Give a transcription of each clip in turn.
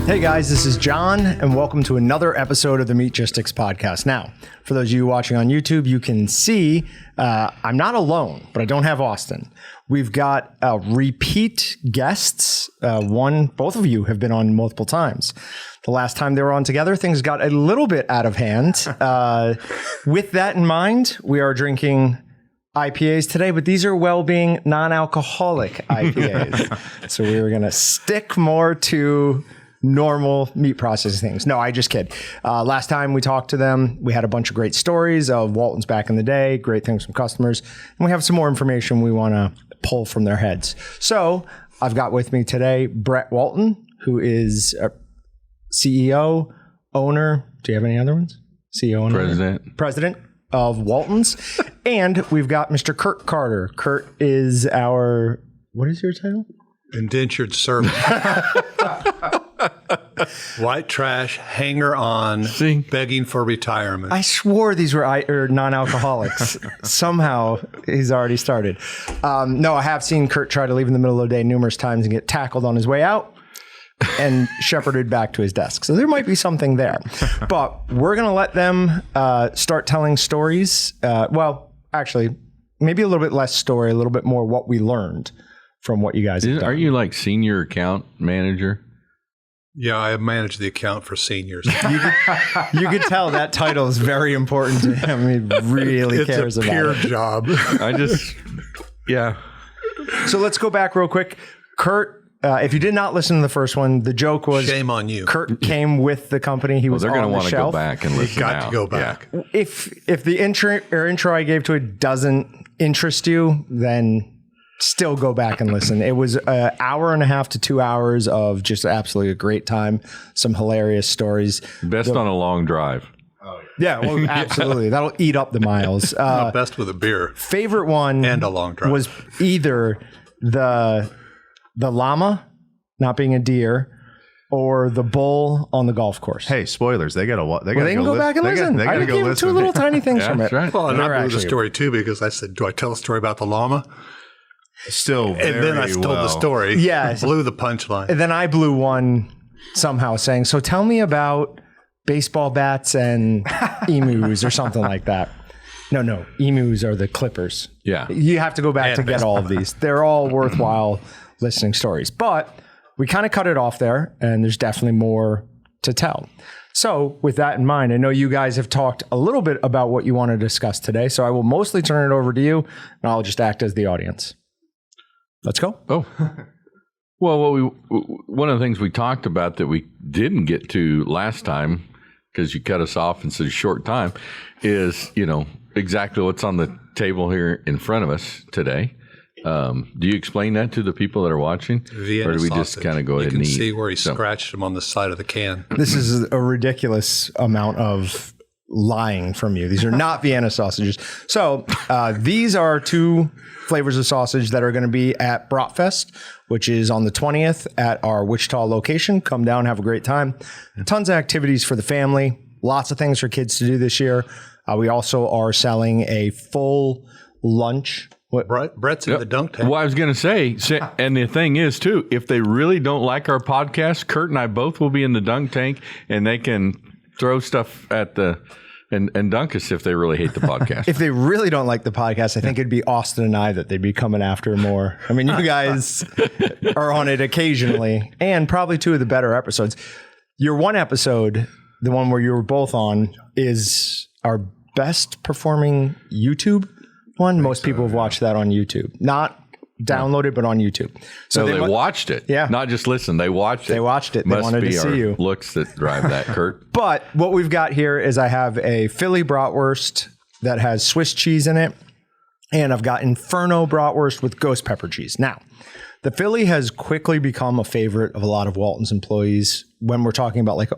Hey guys, this is John, and welcome to another episode of the Meatgistics podcast. Now, for those of you watching on YouTube, you can see I'm not alone, but I don't have Austin. We've got repeat guests. Both of you have been on multiple times. The last time they were on together, things got a little bit out of hand. With that in mind, we are drinking IPAs today, but these are well-being non-alcoholic IPAs. So we were going to stick more to normal meat processing things. No, I just kid. Last time we talked to them, we had a bunch of great stories of Walton's back in the day, great things from customers, and we have some more information we want to pull from their heads. So I've got with me today Brett Walton, who is a CEO, owner. Do you have any other ones? CEO, owner, president of Walton's. And we've got Mr. Kurt Carter. Kurt is our, what is your title? Indentured servant. White trash, hanger on, begging for retirement. I swore these were non-alcoholics. Somehow he's already started. No, I have seen Kurt try to leave in the middle of the day numerous times and get tackled on his way out and shepherded back to his desk. So there might be something there. But we're going to let them start telling stories. Well, actually, maybe a little bit less story, a little bit more what we learned from what you guys have done. Are you like senior account manager? Yeah, I manage the account for seniors. You could tell that title is very important to him. He really cares about it. It's a pure job. Yeah. So let's go back real quick. Kurt, if you did not listen to the first one, the joke was... Shame on you. Kurt came with the company. He was on the shelf. They're going to want to go back and listen now. You've got to go back. Yeah. If the intro I gave to it doesn't interest you, then... still go back and listen. It was an hour and a half to 2 hours of just absolutely a great time. Some hilarious stories. Best on a long drive. Oh, yeah, well, absolutely. That'll eat up the miles. Best with a beer. Favorite one and a long drive was either the llama not being a deer or the bull on the golf course. Hey, spoilers! They got to. They can go back and listen. I gave them two little tiny things from it. Right. Well, and I blew the story too because I said, "Do I tell a story about the llama?" Still, and then I stole the story. Yeah, blew the punchline. And then I blew one somehow saying, "So tell me about baseball bats and emus or something like that." No, emus are the clippers. Yeah, you have to go back to get all of these. They're all worthwhile listening stories, but we kind of cut it off there, and there's definitely more to tell. So with that in mind, I know you guys have talked a little bit about what you want to discuss today, so I will mostly turn it over to you, and I'll just act as the audience. Let's go. Oh, well, one of the things we talked about that we didn't get to last time, because you cut us off in such a short time, is, exactly what's on the table here in front of us today. Do you explain that to the people that are watching? Vienna or do we sausage. just kind of go ahead and eat? You can see where he scratched him on the side of the can. This is a ridiculous amount of lying from you. These are not Vienna sausages. So these are two flavors of sausage that are going to be at Bratwurst, which is on the 20th at our Wichita location. Come down, have a great time. Tons of activities for the family. Lots of things for kids to do this year. We also are selling a full lunch. Brett's in the dunk tank. Well, I was going to say, and the thing is, too, if they really don't like our podcast, Kurt and I both will be in the dunk tank, and they can throw stuff at the... And dunk us if they really hate the podcast. If they really don't like the podcast, I think it'd be Austin and I that they'd be coming after more. I mean, you guys are on it occasionally, and probably two of the better episodes. Your one episode, the one where you were both on, is our best performing YouTube one. Most people have watched that on YouTube. Not downloaded, but on YouTube. So they watched it. Yeah. Not just listened. They watched it. They watched it. They wanted to see you. Looks that drive that, Kurt. But what we've got here is I have a Philly Bratwurst that has Swiss cheese in it. And I've got Inferno Bratwurst with ghost pepper cheese. Now, the Philly has quickly become a favorite of a lot of Walton's employees when we're talking about like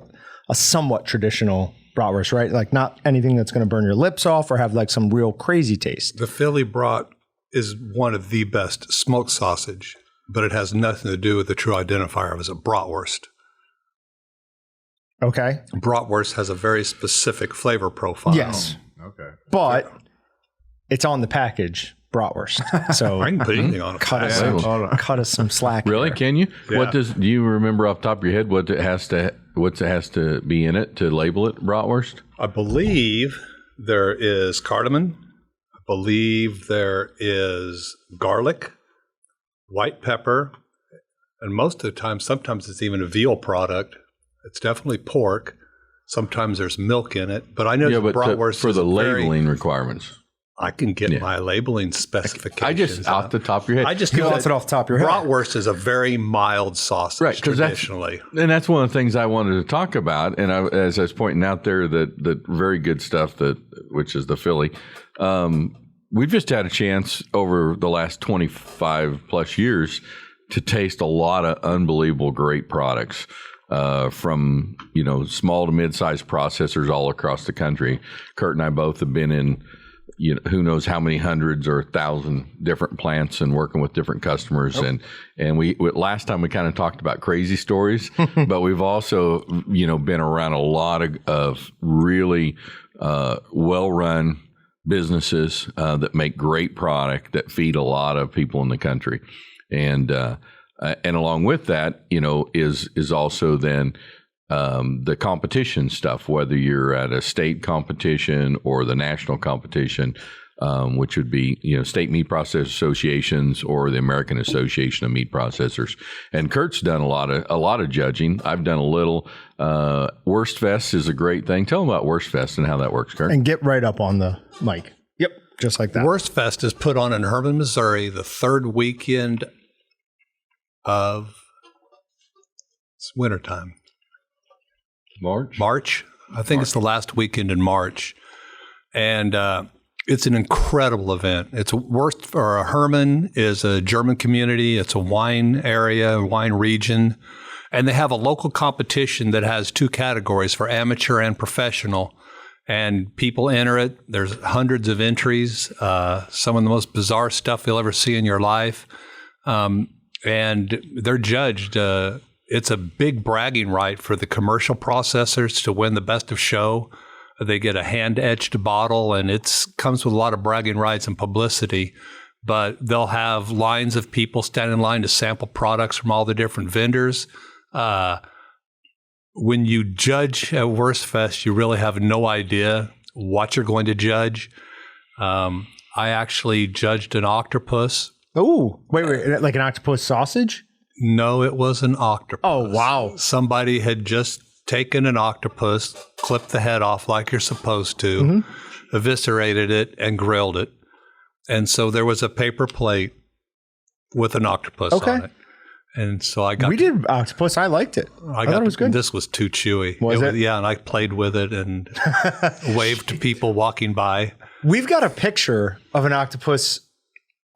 a somewhat traditional bratwurst, right? Like not anything that's going to burn your lips off or have like some real crazy taste. The Philly brat is one of the best smoked sausage, but it has nothing to do with the true identifier of as a bratwurst. Okay. Bratwurst has a very specific flavor profile. Yes. Okay. But it's on the package bratwurst. So I can put anything on it. cut us some slack. Really? here. Can you? Yeah. Do you remember off the top of your head what it has to be in it to label it bratwurst? I believe there is cardamom. I believe there is garlic, white pepper, and most of the time, sometimes it's even a veal product. It's definitely pork. Sometimes there's milk in it, but I know the bratwurst for is the a very- labeling requirements. I can get my labeling specifications. I just off the top of your head. I just He know wants that it off the top of your head. Bratwurst is a very mild sausage, Right, 'cause traditionally. And that's one of the things I wanted to talk about. And as I was pointing out there, the very good stuff which is the Philly. We've just had a chance over the last 25 plus years to taste a lot of unbelievable great products from small to mid-sized processors all across the country. Kurt and I both have been in who knows how many hundreds or 1,000 different plants and working with different customers. And we last time we kind of talked about crazy stories, but we've also, been around a lot of really well-run businesses that make great product that feed a lot of people in the country. And along with that, is also then the competition stuff, whether you're at a state competition or the national competition, which would be, state meat processors associations or the American Association of Meat Processors. And Kurt's done a lot of judging. I've done a little. Wurstfest is a great thing. Tell them about Wurstfest and how that works, Kurt. And get right up on the mic. Yep, just like that. Wurstfest is put on in Herman, Missouri, the third weekend of it's wintertime. March. I think it's the last weekend in March. And it's an incredible event. It's Herman is a German community. It's a wine area, a wine region. And they have a local competition that has two categories for amateur and professional. And people enter it. There's hundreds of entries, some of the most bizarre stuff you'll ever see in your life. And they're judged. It's a big bragging right for the commercial processors to win the best of show. They get a hand-etched bottle, and it comes with a lot of bragging rights and publicity. But they'll have lines of people standing in line to sample products from all the different vendors. When you judge at Wurstfest, you really have no idea what you're going to judge. I actually judged an octopus. Oh, wait, like an octopus sausage? No, it was an octopus. Oh, wow. Somebody had just taken an octopus, clipped the head off like you're supposed to, eviscerated it, and grilled it. And so there was a paper plate with an octopus on it. And so I got... We did octopus. I liked it. I thought it was good. This was too chewy. Was it? Yeah, and I played with it and waved to people walking by. We've got a picture of an octopus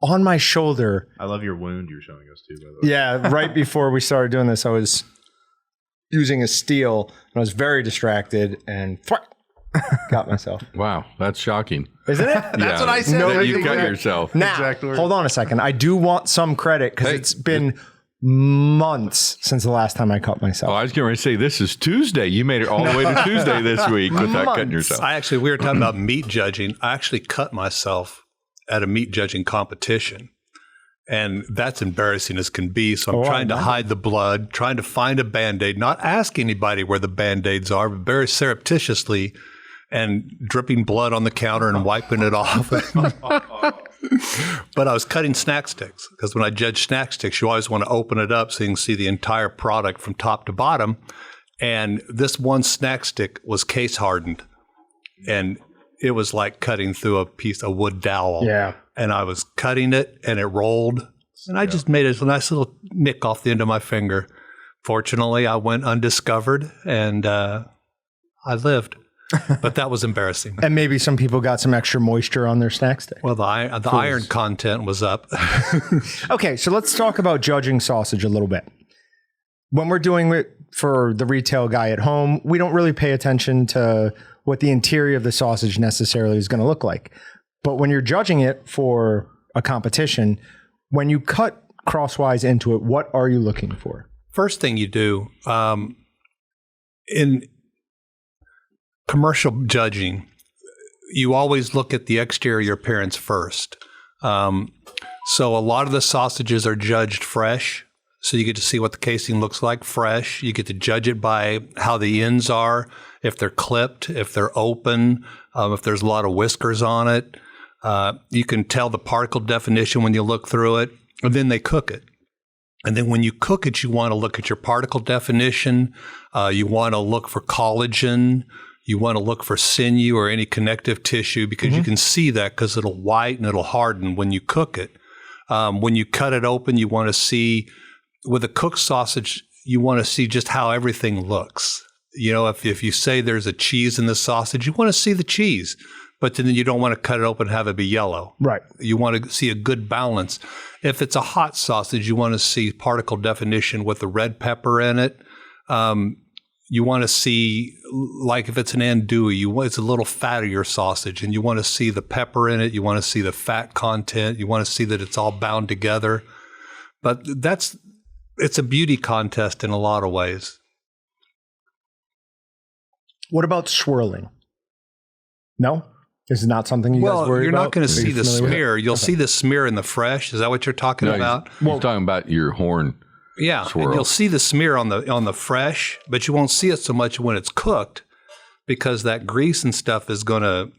on my shoulder. I love your wound you're showing us too, by the way. Yeah, right before we started doing this, I was using a steel and I was very distracted and got myself. Wow, that's shocking. Isn't it? That's what I said. No, That you cut exactly- yourself. Now, Exactly. hold on a second. I do want some credit because it's been months since the last time I cut myself. Oh, I was going to say, this is Tuesday. You made it all the way to Tuesday this week without cutting yourself. We were talking about meat judging. I actually cut myself at a meat judging competition. And that's embarrassing as can be. So I'm trying to hide the blood, trying to find a Band-Aid, not ask anybody where the Band-Aids are, but very surreptitiously and dripping blood on the counter and wiping it off. But I was cutting snack sticks because when I judge snack sticks, you always want to open it up so you can see the entire product from top to bottom. And this one snack stick was case hardened. And it was like cutting through a piece of wood dowel. Yeah. And I was cutting it and it rolled. And I just made a nice little nick off the end of my finger. Fortunately, I went undiscovered and I lived. But that was embarrassing. And maybe some people got some extra moisture on their snack stick. Well, the iron content was up. Okay, so let's talk about judging sausage a little bit. When we're doing it for the retail guy at home, we don't really pay attention to what the interior of the sausage necessarily is going to look like. But when you're judging it for a competition, when you cut crosswise into it, what are you looking for? First thing you do in commercial judging, you always look at the exterior appearance first. So a lot of the sausages are judged fresh. So you get to see what the casing looks like fresh. You get to judge it by how the ends are, if they're clipped, if they're open, if there's a lot of whiskers on it. You can tell the particle definition when you look through it, and then they cook it. And then when you cook it, you want to look at your particle definition. You want to look for collagen. You want to look for sinew or any connective tissue because you can see that because it'll whiten, it'll harden when you cook it. When you cut it open, you want to see, with a cooked sausage, you want to see just how everything looks. You know, if you say there's a cheese in the sausage, you want to see the cheese, but then you don't want to cut it open and have it be yellow. Right. You want to see a good balance. If it's a hot sausage, you want to see particle definition with the red pepper in it. You want to see, like if it's an andouille, it's a little fattier sausage, and you want to see the pepper in it. You want to see the fat content. You want to see that it's all bound together. But it's a beauty contest in a lot of ways. What about swirling? No? This is not something you guys worry about? Well, you're not going to see the smear. You'll see the smear in the fresh. Is that what you're talking about? He's talking about your horn. Yeah, swirl. And you'll see the smear on the fresh, but you won't see it so much when it's cooked because that grease and stuff is gonna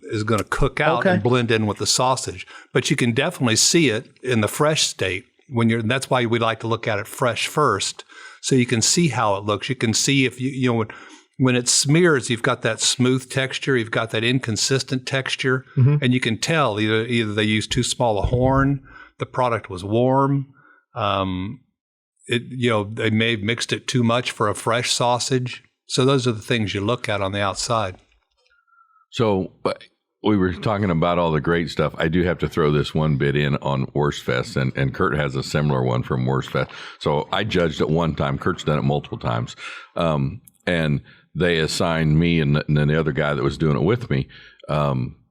cook out and blend in with the sausage. But you can definitely see it in the fresh state that's why we like to look at it fresh first, so you can see how it looks. You can see if when it smears, you've got that smooth texture, you've got that inconsistent texture, and you can tell either they used too small a horn, the product was warm. They may have mixed it too much for a fresh sausage. So those are the things you look at on the outside. So we were talking about all the great stuff. I do have to throw this one bit in on Wurstfest, and Kurt has a similar one from Wurstfest. So I judged it one time. Kurt's done it multiple times. And they assigned me and then the other guy that was doing it with me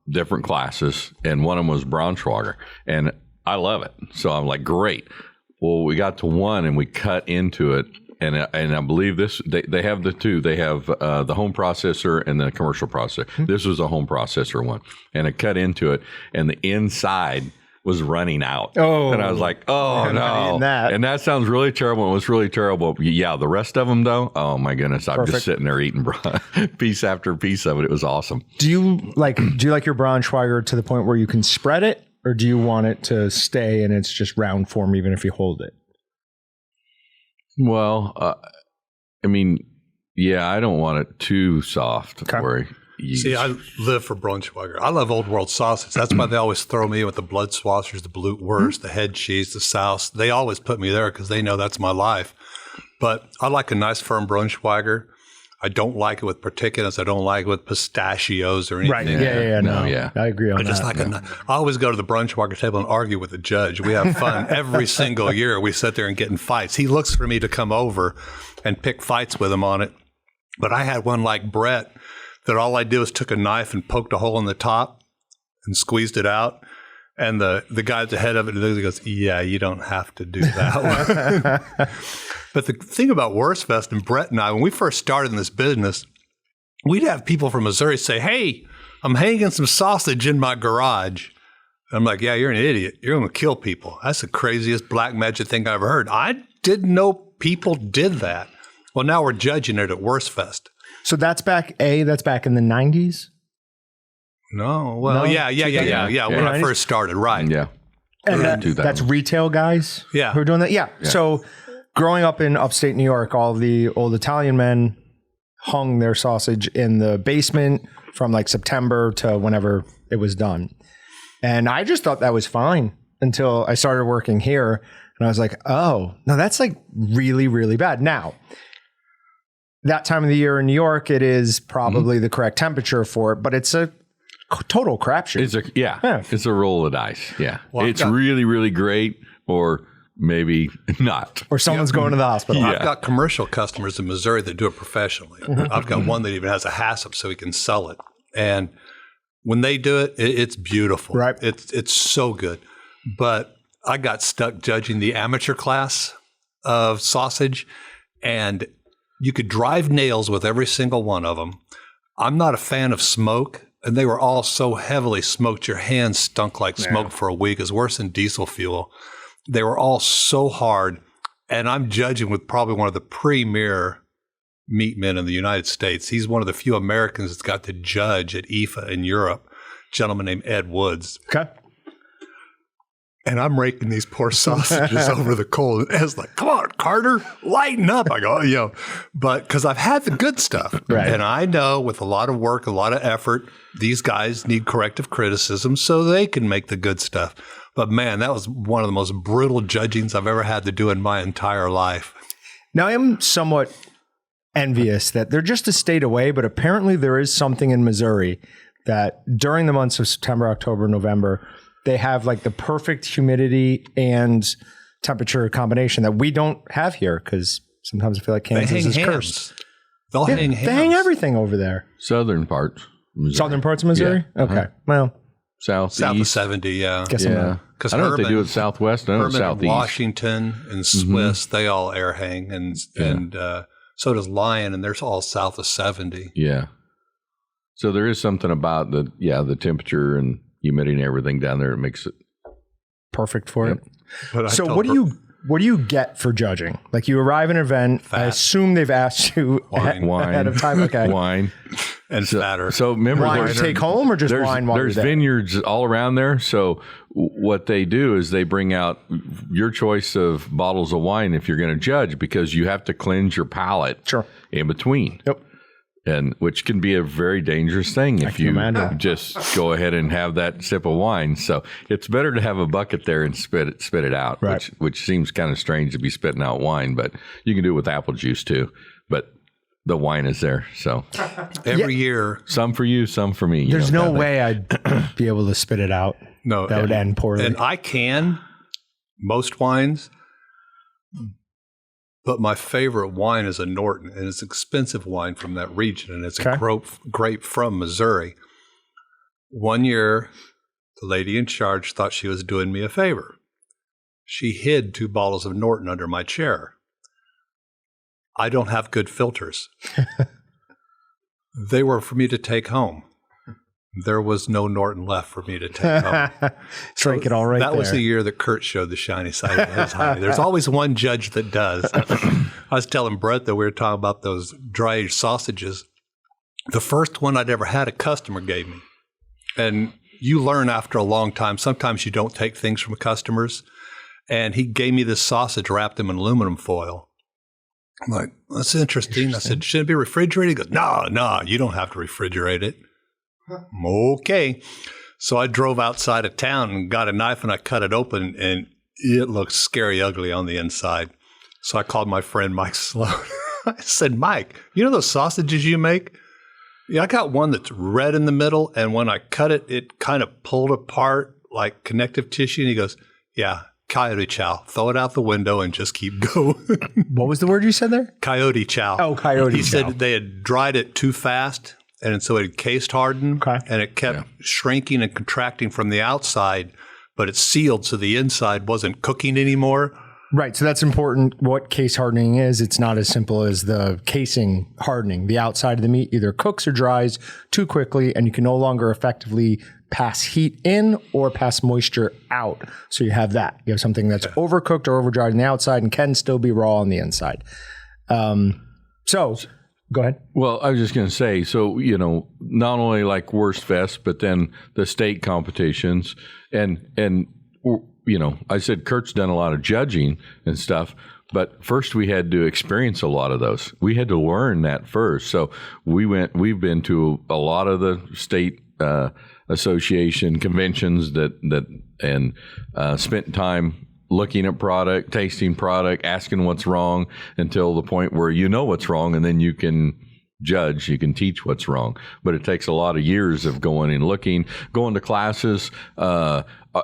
different classes, and one of them was Braunschweiger. And I love it. So I'm like, great. Well, we got to one and we cut into it, and I believe they have the two. They have the home processor and the commercial processor. This was a home processor one, and I cut into it, and the inside was running out. Oh, and I was like, oh no! And that sounds really terrible. It was really terrible. Yeah, the rest of them though, oh my goodness, I'm just sitting there eating piece after piece of it. It was awesome. Do you like your Braunschweiger to the point where you can spread it? Or do you want it to stay and it's just round form even if you hold it? Well, I don't want it too soft. Where See, I live for Braunschweiger. I love Old World sausage. That's why they always throw me in with the blood swassers, the Bratwurst, the head cheese, the Souse. They always put me there because they know that's my life. But I like a nice firm Braunschweiger. I don't like it with particulates. I don't like it with pistachios or anything. Right. Yeah. I agree on that. I always go to the Braunschweiger table and argue with the judge. We have fun every single year. We sit there and get in fights. He looks for me to come over and pick fights with him on it. But I had one like Brett that all I did was took a knife and poked a hole in the top and squeezed it out. And the guy at the head of it goes, yeah, you don't have to do that one. But the thing about Wurstfest and Brett and I, when we first started in this business, we'd have people from Missouri say, hey, I'm hanging some sausage in my garage. And I'm like, yeah, you're an idiot. You're going to kill people. That's the craziest black magic thing I ever heard. I didn't know people did that. Well, now we're judging it at Wurstfest. So that's back in the 90s? No. Well, yeah. When I first started, right. Yeah. And that's retail guys who are doing that? Yeah. So growing up in upstate New York, all the old Italian men hung their sausage in the basement from like September to whenever it was done. And I just thought that was fine until I started working here. And I was like, oh, no, that's like really, really bad. Now, that time of the year in New York, it is probably the correct temperature for it, but it's a total crapshoot. It's a roll of dice. Yeah. Well, it's really, really great, or maybe not. Or someone's going to the hospital. Yeah. I've got commercial customers in Missouri that do it professionally. I've got one that even has a HACCP so he can sell it. And when they do it, it's beautiful. Right. It's so good. But I got stuck judging the amateur class of sausage, and you could drive nails with every single one of them. I'm not a fan of smoke. and they were all so heavily smoked. Your hands stunk like smoke for a week. It was worse than diesel fuel. They were all so hard. And I'm judging with probably one of the premier meat men in the United States. He's one of the few Americans that's got to judge at IFA in Europe, a gentleman named Ed Woods. Okay. And I'm raking these poor sausages over the coal. And Ed's like, come on, Carter, lighten up. I go, but because I've had the good stuff. Right. And I know with a lot of work, a lot of effort, these guys need corrective criticism so they can make the good stuff. But man, that was one of the most brutal judgings I've ever had to do in my entire life. Now, I am somewhat envious that they're just a state away, but apparently there is something in Missouri that during the months of September, October, November, they have like the perfect humidity and temperature combination that we don't have here, because sometimes I feel like Kansas is cursed. They'll hang hands. They hang everything over there. Southern parts. Missouri. Southern parts of Missouri? Yeah. Okay. Well, Southeast. South of 70, yeah. guess I'm Yeah. not. Because I don't know if they do it Southwest. I know Herman Southeast. and Washington and Swiss, they all air hang, and so does Lyon, and they're all south of 70. Yeah. So there is something about the temperature and humidity and everything down there that makes it Perfect for it. But So what do you get for judging? Like you arrive at an event, I Fat. assume they've asked you wine ahead of time. Okay. wine. and fatter. So remember, Wine to take home or just there's, wine while there's you're there? vineyards all around there. So what they do is they bring out your choice of bottles of wine if you're going to judge, because you have to cleanse your palate Sure. in between. Yep. And which can be a very dangerous thing if you imagine. just go ahead and have that sip of wine. So it's better to have a bucket there and spit it out, Right. which seems kind of strange to be spitting out wine, but you can do it with apple juice too. But the wine is there. So Every year. some for you, some for me. There's no way I'd be able to spit it out. No. That would end poorly. And I can, most wines, but my favorite wine is a Norton, and it's expensive wine from that region, and it's a grape from Missouri. One year, the lady in charge thought she was doing me a favor. She hid 2 bottles of Norton under my chair. I don't have good filters. They were for me to take home. There was no Norton left for me to take home. Drink it all right That there. was the year that Kurt showed the shiny side of his honey. There's always one judge that does. I was telling Brett that we were talking about those dry-aged sausages. The first one I'd ever had, a customer gave me. And you learn after a long time, sometimes you don't take things from customers. And he gave me this sausage wrapped in aluminum foil. I'm like, that's interesting. I said, should it be refrigerated? He goes, no, you don't have to refrigerate it. Okay. So I drove outside of town and got a knife and I cut it open, and it looked scary ugly on the inside. So I called my friend Mike Sloan. I said, Mike, you know those sausages you make? Yeah, I got one that's red in the middle, and when I cut it, it kind of pulled apart like connective tissue. And he goes, yeah, coyote chow. Throw it out the window and just keep going. What was the word you said there? Coyote chow. Oh, coyote He chow. said they had dried it too fast, and so it cased hardened, and it kept shrinking and contracting from the outside, but it's sealed so the inside wasn't cooking anymore. Right. So that's important. What case hardening is, it's not as simple as the casing hardening. The outside of the meat either cooks or dries too quickly, and you can no longer effectively pass heat in or pass moisture out. So you have that. You have something that's overcooked or overdried on the outside and can still be raw on the inside. So go ahead. Well, I was just going to say, so, not only like Worst Fest, but then the state competitions and I said Kurt's done a lot of judging and stuff, but first we had to experience a lot of those. We had to learn that first. So we've been to a lot of the state association conventions and spent time looking at product, tasting product, asking what's wrong until the point where you know what's wrong, and then you can judge, you can teach what's wrong. But it takes a lot of years of going and looking, going to classes.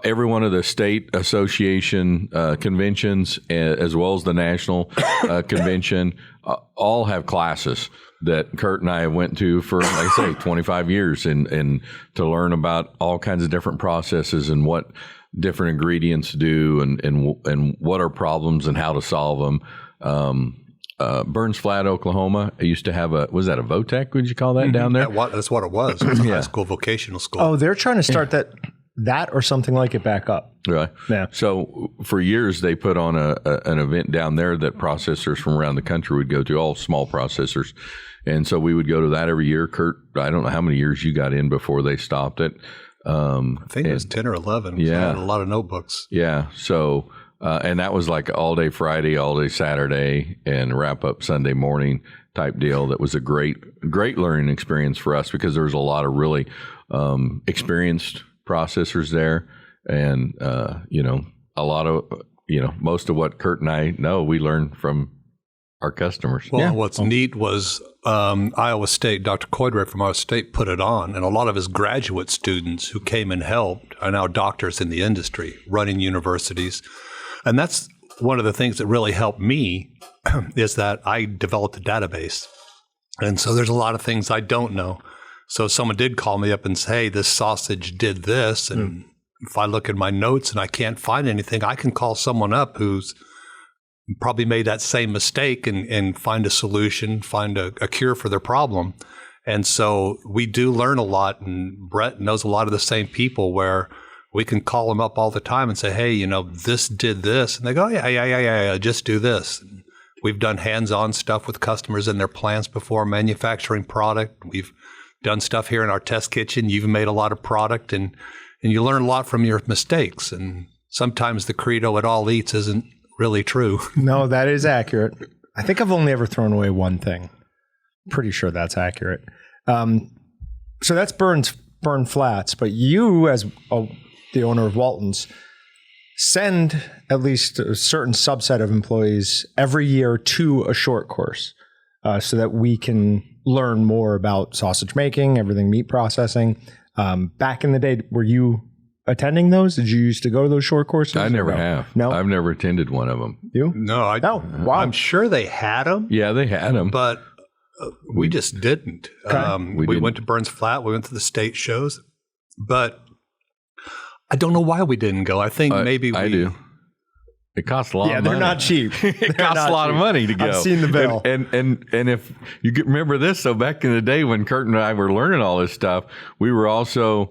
Every one of the state association conventions, as well as the national convention, all have classes that Kurt and I went to for, like I say, 25 years and to learn about all kinds of different processes and what different ingredients do and what are problems and how to solve them. Burns Flat, Oklahoma. I used to have was that a VOTEC? Would you call that down there? That's what it was. It was a high school vocational school. Oh, they're trying to start that or something like it back up. Really? Yeah. So for years they put on an event down there that processors from around the country would go to, all small processors. And so we would go to that every year. Kurt, I don't know how many years you got in before they stopped it. I think it was 10 or 11. Yeah. So I had a lot of notebooks. Yeah. So, and that was like all day Friday, all day Saturday, and wrap up Sunday morning type deal. That was a great learning experience for us because there was a lot of really experienced processors there. And, a lot of, most of what Kurt and I know, we learned from our customers. Well, what's neat was Iowa State, Dr. Coydray from Iowa State put it on, and a lot of his graduate students who came and helped are now doctors in the industry, running universities. And that's one of the things that really helped me is that I developed a database. And so there's a lot of things I don't know. So someone did call me up and say, hey, this sausage did this. And if I look at my notes and I can't find anything, I can call someone up who's probably made that same mistake and find a solution, find a cure for their problem. And so we do learn a lot, and Brett knows a lot of the same people where we can call them up all the time and say, hey, this did this. And they go, yeah, just do this. And we've done hands-on stuff with customers in their plants before, manufacturing product. We've done stuff here in our test kitchen. You've made a lot of product, and you learn a lot from your mistakes. And sometimes the credo "it all eats" isn't really true. No, that is accurate. I think I've only ever thrown away one thing. Pretty sure that's accurate. So that's Burn Flats, but you, as the owner of Walton's, send at least a certain subset of employees every year to a short course so that we can learn more about sausage making, everything meat processing. Back in the day, were you attending those? Did you used to go to those short courses? I never have. No? I've never attended one of them. You? No, Wow. I'm sure they had them. Yeah, they had them. But we just didn't. Okay. We went to Burns Flat. We went to the state shows. But I don't know why we didn't go. I think maybe I do. It costs a lot of money. Yeah, they're not cheap. It costs a lot of money to go. I've seen the bill. And if you remember this, so back in the day when Kurt and I were learning all this stuff, we were also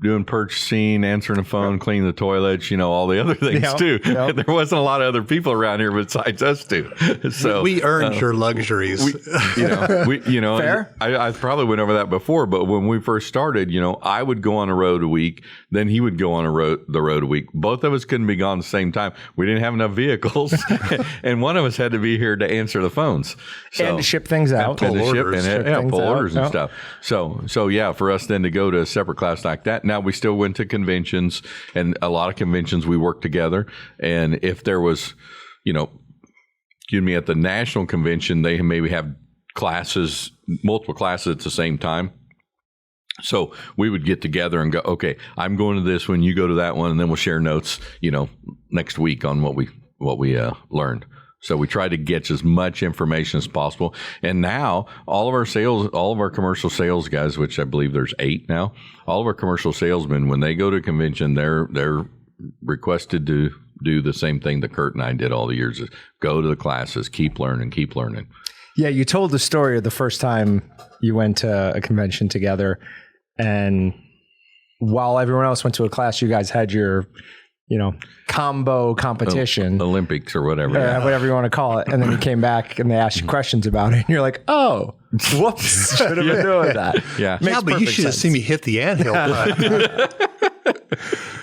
doing purchasing, answering the phone, cleaning the toilets, all the other things too. There wasn't a lot of other people around here besides us two. So we earned your luxuries. Fair. I probably went over that before, but when we first started, I would go on a road a week, then he would go on the road a week. Both of us couldn't be gone at the same time. We didn't have enough vehicles, and one of us had to be here to answer the phones. And to ship things out. And Pull pull orders and out. stuff. So yeah, for us then to go to a separate class like that. Now we still went to conventions, and a lot of conventions we worked together. And if there was, at the national convention, they maybe have classes, multiple classes at the same time. So we would get together and go, okay, I'm going to this one, you go to that one, and then we'll share notes, next week on what we learned. So we try to get as much information as possible. And now all of our commercial sales guys, which I believe there's 8 now, all of our commercial salesmen, when they go to a convention, they're requested to do the same thing that Kurt and I did all the years, is go to the classes, keep learning. Yeah, you told the story of the first time you went to a convention together, and while everyone else went to a class, you guys had your combo competition. Olympics or whatever. Whatever you want to call it. And then you came back and they asked you questions about it. And you're like, oh, whoops. Should have been doing that. Yeah. Yeah, but you should have seen me hit the anthill.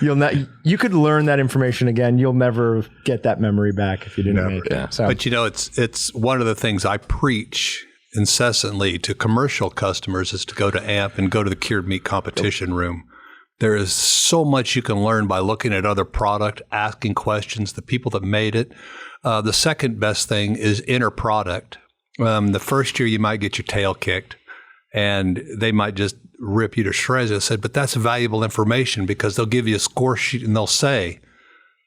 You could learn that information again. You'll never get that memory back if you didn't make it. So. But it's one of the things I preach incessantly to commercial customers is to go to AMP and go to the cured meat competition room. There is so much you can learn by looking at other product, asking questions, the people that made it. The second best thing is inner product. The first year you might get your tail kicked and they might just rip you to shreds. I said, but that's valuable information because they'll give you a score sheet and they'll say,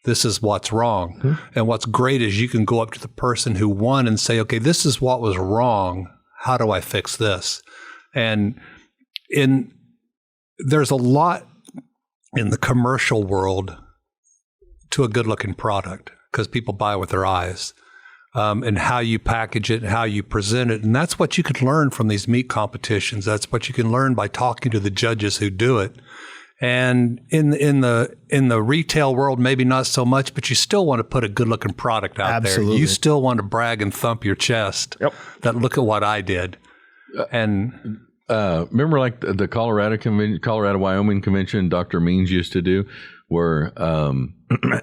this is what's wrong. Mm-hmm. And what's great is you can go up to the person who won and say, okay, this is what was wrong. How do I fix this? And there's a lot in the commercial world to a good-looking product because people buy with their eyes. and how you package it and how you present it. And that's what you can learn from these meat competitions. That's what you can learn by talking to the judges who do it. And in the retail world, maybe not so much, but you still want to put a good looking product out Absolutely. there. You still want to brag and thump your chest. Yep. That look at what I did. And remember, like the Colorado Wyoming convention, Dr. Means used to do, where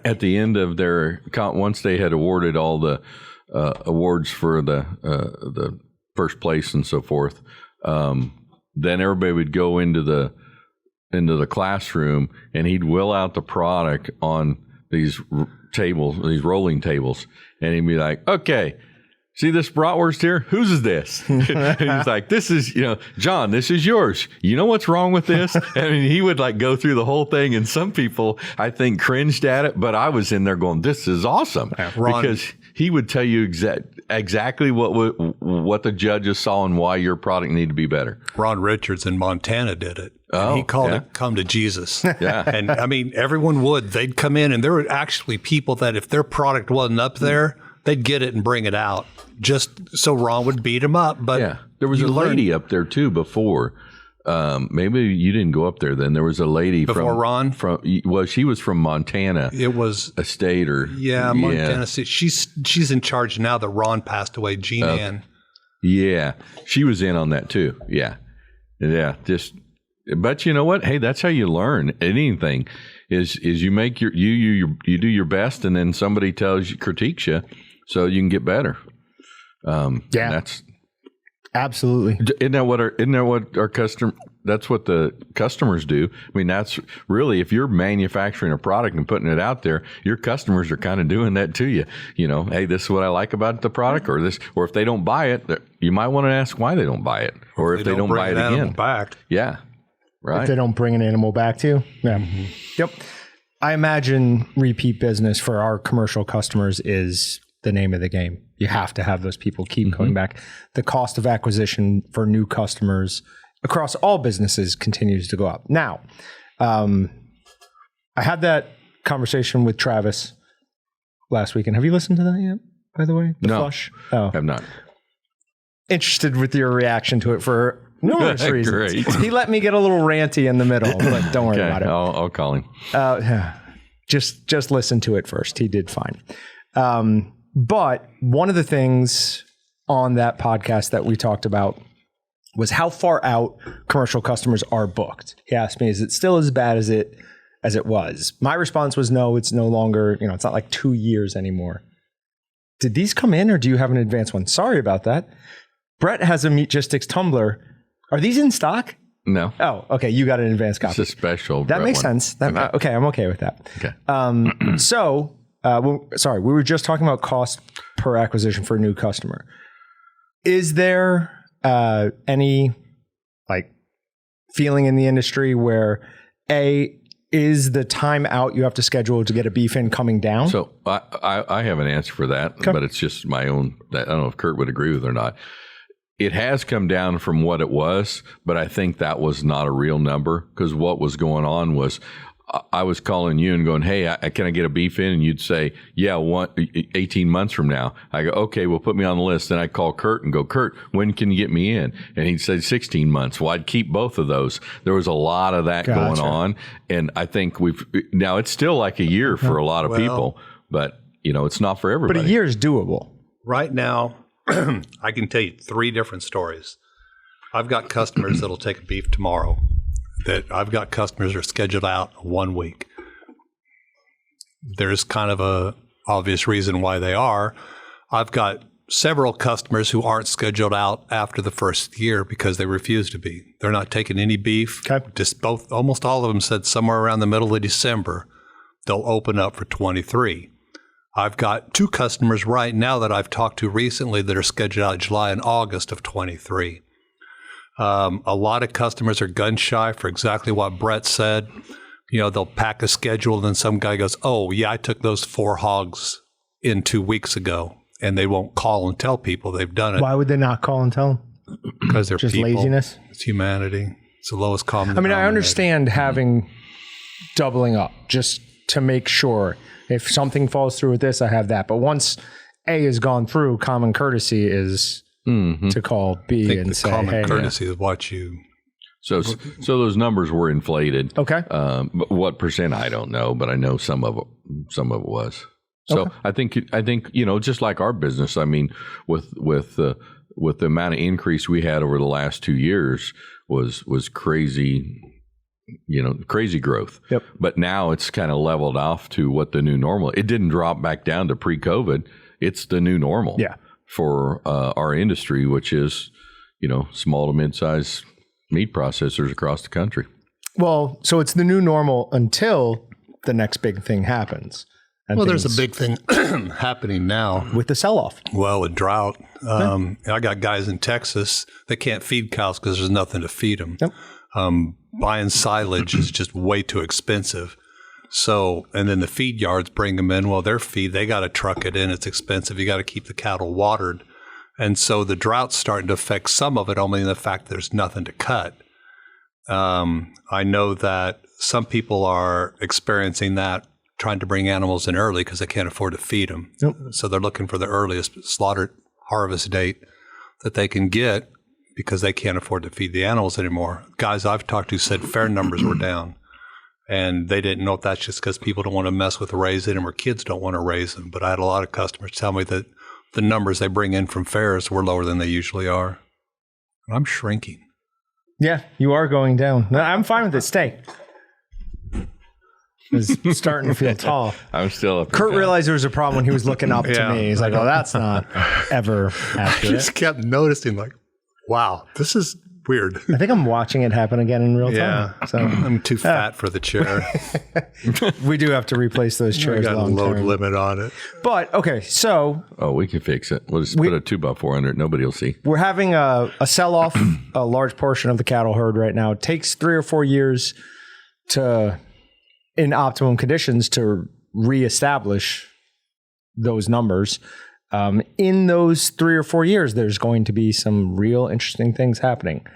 at the end of their once they had awarded all the awards for the first place and so forth, then everybody would go into the classroom, and he'd will out the product on these tables, these rolling tables, and he'd be like, "Okay, see this bratwurst here? Whose is this?" And he's like, "This is, John, this is yours. You know what's wrong with this?" I mean, he would like go through the whole thing, and some people, I think, cringed at it, but I was in there going, "This is awesome," because he would tell you exactly what the judges saw and why your product needed to be better. Ron Richards in Montana did it. Oh, he called it "Come to Jesus." Yeah. And I mean, everyone would. They'd come in, and there were actually people that if their product wasn't up there, they'd get it and bring it out just so Ron would beat them up. But yeah, there was a lady up there too before. Maybe you didn't go up there then. There was a lady before Ron. She was from Montana. It was a state or Montana. She's in charge now that Ron passed away. Jean Ann. Yeah, she was in on that too. Yeah. But you know what? Hey, that's how you learn anything. Is you make you do your best, and then somebody critiques you, so you can get better. That's absolutely. Isn't that what our customer? That's what the customers do. I mean, that's really, if you're manufacturing a product and putting it out there, your customers are kind of doing that to you. Hey, this is what I like about the product, or if they don't buy it, you might want to ask why they don't buy it, or if they don't buy it again. Back. Yeah. Right. If they don't bring an animal back to you. Yeah. Mm-hmm. Yep. I imagine repeat business for our commercial customers is the name of the game. You have to have those people keep going back. The cost of acquisition for new customers across all businesses continues to go up. Now, I had that conversation with Travis last weekend. Have you listened to that yet, by the way? No. Flush? Oh. I have not. Interested with your reaction to it for numerous reasons. Great. He let me get a little ranty in the middle, but don't worry about it. I'll call him. Just listen to it first. He did fine. But one of the things on that podcast that we talked about was how far out commercial customers are booked. He asked me, is it still as bad as it was? My response was no, it's no longer, it's not like 2 years anymore. Did these come in, or do you have an advanced one? Sorry about that. Brett has a Meatgistics tumbler. Are these in stock? No. Oh, okay. You got an advanced copy. It's a special. That makes one. sense. Okay, I'm okay with that. Okay. So, sorry, we were just talking about cost per acquisition for a new customer. Is there any feeling in the industry where is the time out you have to schedule to get a beef in coming down? So I have an answer for that, but it's just my own. I don't know if Kurt would agree with it or not. It has come down from what it was, but I think that was not a real number, because what was going on was I was calling you and going, "Hey, can I get a beef in?" And you'd say, "Yeah, 18 months from now." I go, "Okay, well, put me on the list." Then I call Kurt and go, "Kurt, when can you get me in?" And he'd say 16 months. Well, I'd keep both of those. There was a lot of that going on. And I think now it's still like a year for a lot of people, but it's not for everybody. But a year is doable. Right now, I can tell you 3 different stories. I've got customers that'll take a beef tomorrow. That I've got customers that are scheduled out 1 week. There's kind of a obvious reason why they are. I've got several customers who aren't scheduled out after the first year because they refuse to be. They're not taking any beef. Okay. Almost all of them said somewhere around the middle of December they'll open up for 23. I've got 2 customers right now that I've talked to recently that are scheduled out July and August of 23. A lot of customers are gun shy for exactly what Brett said. They'll pack a schedule and then some guy goes, "Oh, yeah, I took those 4 hogs in 2 weeks ago." And they won't call and tell people they've done it. Why would they not call and tell them? Because they're just people. Laziness? It's humanity. It's the lowest common I mean, I denominator. understand having doubling up just to make sure if something falls through with this, I have that. But once A has gone through, common courtesy is to call B I think and the say, common hey, courtesy is what you. So those numbers were inflated. Okay. But what percent I don't know, but I know some of it was. So Okay. I think just like our business. I mean, with the amount of increase we had over the last 2 years was crazy. Crazy growth. Yep. But now it's kind of leveled off to what the new normal. It didn't drop back down to pre-COVID. It's the new normal. Yeah. For our industry, which is small to mid-size meat processors across the country. Well, so it's the new normal until the next big thing happens. And Well, there's a things- big thing happening now. with the sell-off. Well, with drought, I got guys in Texas that can't feed cows because there's nothing to feed them. Yep. Buying silage is just way too expensive. So, and then the feed yards bring them in. Well, their feed, they got to truck it in. It's expensive. You got to keep the cattle watered. And so the drought's starting to affect some of it, only in the fact there's nothing to cut. I know that some people are experiencing that, trying to bring animals in early because they can't afford to feed them. Yep. So they're looking for the earliest slaughter harvest date that they can get because they can't afford to feed the animals anymore. Guys I've talked to said fair numbers were down. And they didn't know if that's just because people don't want to mess with raising them or kids don't want to raise them. But I had a lot of customers tell me that the numbers they bring in from fairs were lower than they usually are. And I'm shrinking. Yeah, you are going down. No, I'm fine with it. Stay. It's starting to feel tall. I'm still up. Kurt realized there was a problem when he was looking up to Yeah. me. He's like, "Oh, that's not ever I accurate." just kept noticing, like, wow, this is weird. I think I'm watching it happen again in real time. Yeah, So I'm too fat for the chair. we do have to replace those I chairs got a long load term. limit on it. But okay, so Oh, we can fix it. We'll just put a 2x4 under it. Nobody will see. we're having a sell-off, a large portion of the cattle herd right now. It takes 3 or 4 years to, in optimum conditions, to reestablish those numbers. In those 3 or 4 years, there's going to be some real interesting things happening.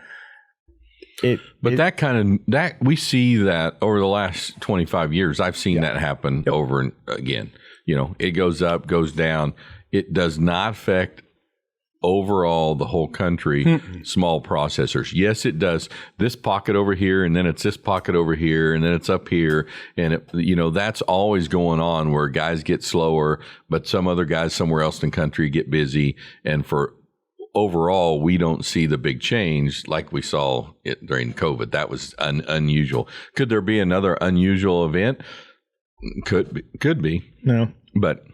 That we see that over the last 25 years. I've seen that happen over and again. It goes up, goes down. It does not affect overall the whole country, small processors. Yes, it does. This pocket over here, and then it's this pocket over here, and then it's up here. And, that's always going on where guys get slower, but some other guys somewhere else in the country get busy. And for overall, we don't see the big change like we saw it during COVID. That was unusual. Could there be another unusual event? Could be. No. But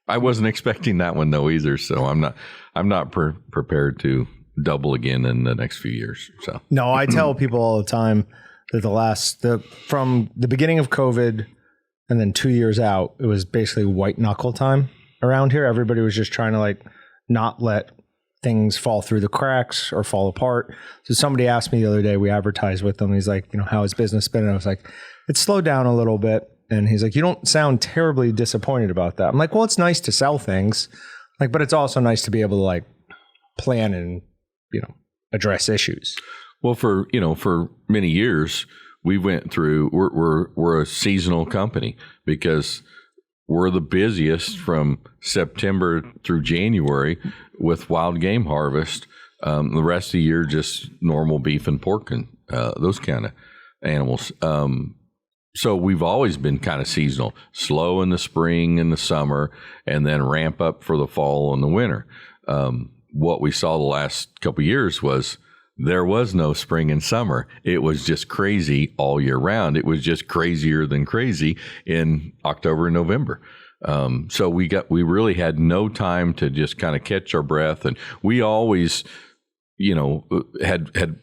I wasn't expecting that one though either, so I'm not prepared to double again in the next few years. So No, I tell people all the time that from the beginning of COVID and then 2 years out, it was basically white knuckle time around here. Everybody was just trying to not let things fall through the cracks or fall apart. So somebody asked me the other day, we advertised with them. He's like, how has business been? And I was like, it's slowed down a little bit. And he's like, you don't sound terribly disappointed about that. I'm like, well, it's nice to sell things, but it's also nice to be able to plan and, address issues. well, for many years we went through. We're a seasonal company because we're the busiest from September through January with wild game harvest. The rest of the year, just normal beef and pork and those kind of animals. So we've always been kind of seasonal, slow in the spring and the summer, and then ramp up for the fall and the winter. What we saw the last couple of years was there was no spring and summer. It was just crazy all year round. It was just crazier than crazy in October and November. So we really had no time to just kind of catch our breath, and we always, had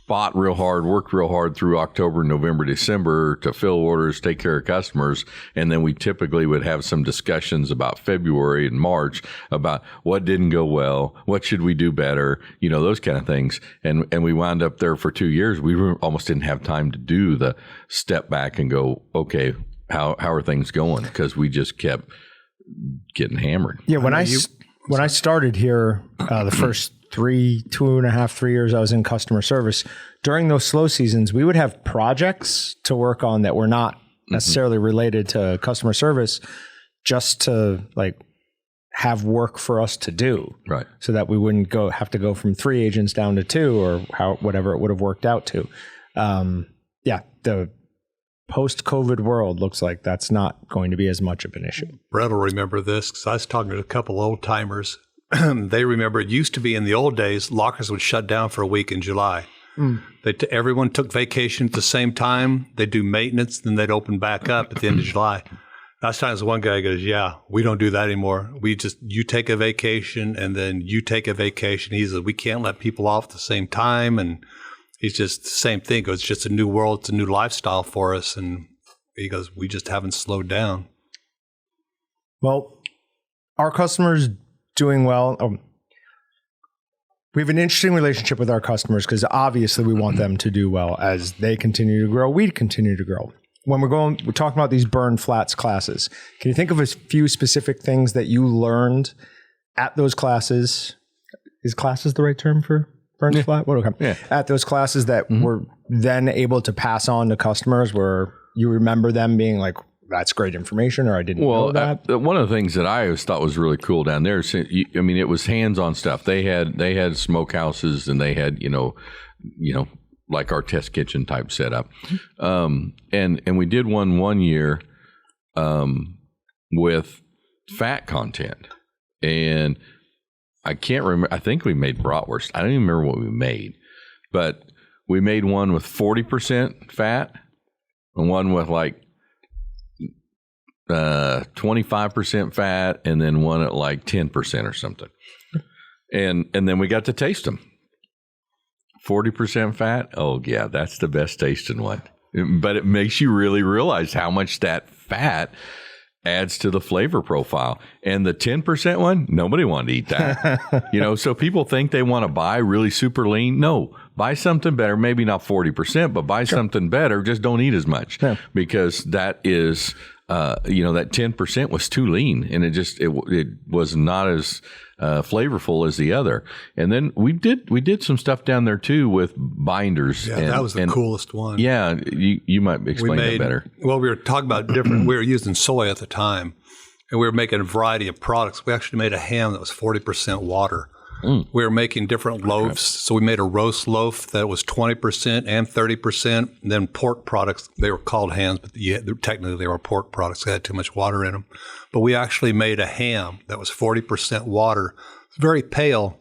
fought real hard, worked real hard through October, November, December to fill orders, take care of customers. And then we typically would have some discussions about February and March about what didn't go well, what should we do better, those kind of things. And we wound up there for 2 years. We almost didn't have time to do the step back and go, okay, how are things going? Because we just kept getting hammered. Yeah. When I started here, the first 2.5-3 years I was in customer service, during those slow seasons, we would have projects to work on that were not necessarily related to customer service. just to like have work for us to do, Right. so that we wouldn't have to go from 3 agents down to 2 or whatever it would have worked out to. The post-COVID world looks like that's not going to be as much of an issue. Brett will remember this because I was talking to a couple old timers. They remember it used to be in the old days, lockers would shut down for a week in July. Everyone took vacation at the same time. They'd do maintenance, then they'd open back up at the end of July. Last time, one guy goes, "Yeah, we don't do that anymore. You take a vacation and then you take a vacation." He says, "We can't let people off at the same time." And he's just the same thing. It's just a new world. It's a new lifestyle for us. And he goes, "We just haven't slowed down." Well, our customers doing well. We have an interesting relationship with our customers because obviously we want them to do well. As they continue to grow, we continue to grow. When we're talking about these burn flats classes, can you think of a few specific things that you learned at those classes? Is classes the right term for burn flat? At those classes that were then able to pass on to customers where you remember them being like, that's great information, or I didn't know that? One of the things that I always thought was really cool down there, it was hands-on stuff. They had smokehouses and they had, like our test kitchen type setup. And we did one year with fat content. And I can't remember. I think we made bratwurst. I don't even remember what we made. But we made one with 40% fat and one with like 25% fat and then one at like 10% or something. And then we got to taste them. 40% fat. Oh yeah, that's the best tasting one. But it makes you really realize how much that fat adds to the flavor profile. And the 10% one, nobody wanted to eat that. So people think they want to buy really super lean. No, buy something better. Maybe not 40%, but buy something better. Just don't eat as much because that is, that 10% was too lean and it was not as flavorful as the other. And then we did some stuff down there too with binders. Yeah, that was the coolest one. Yeah, you might explain that better. Well, we were talking about different. We were using soy at the time, and we were making a variety of products. We actually made a ham that was 40% water. We were making different loaves. So we made a roast loaf that was 20% and 30%. And then pork products, they were called hams, but technically they were pork products. They had too much water in them. But we actually made a ham that was 40% water. It's very pale.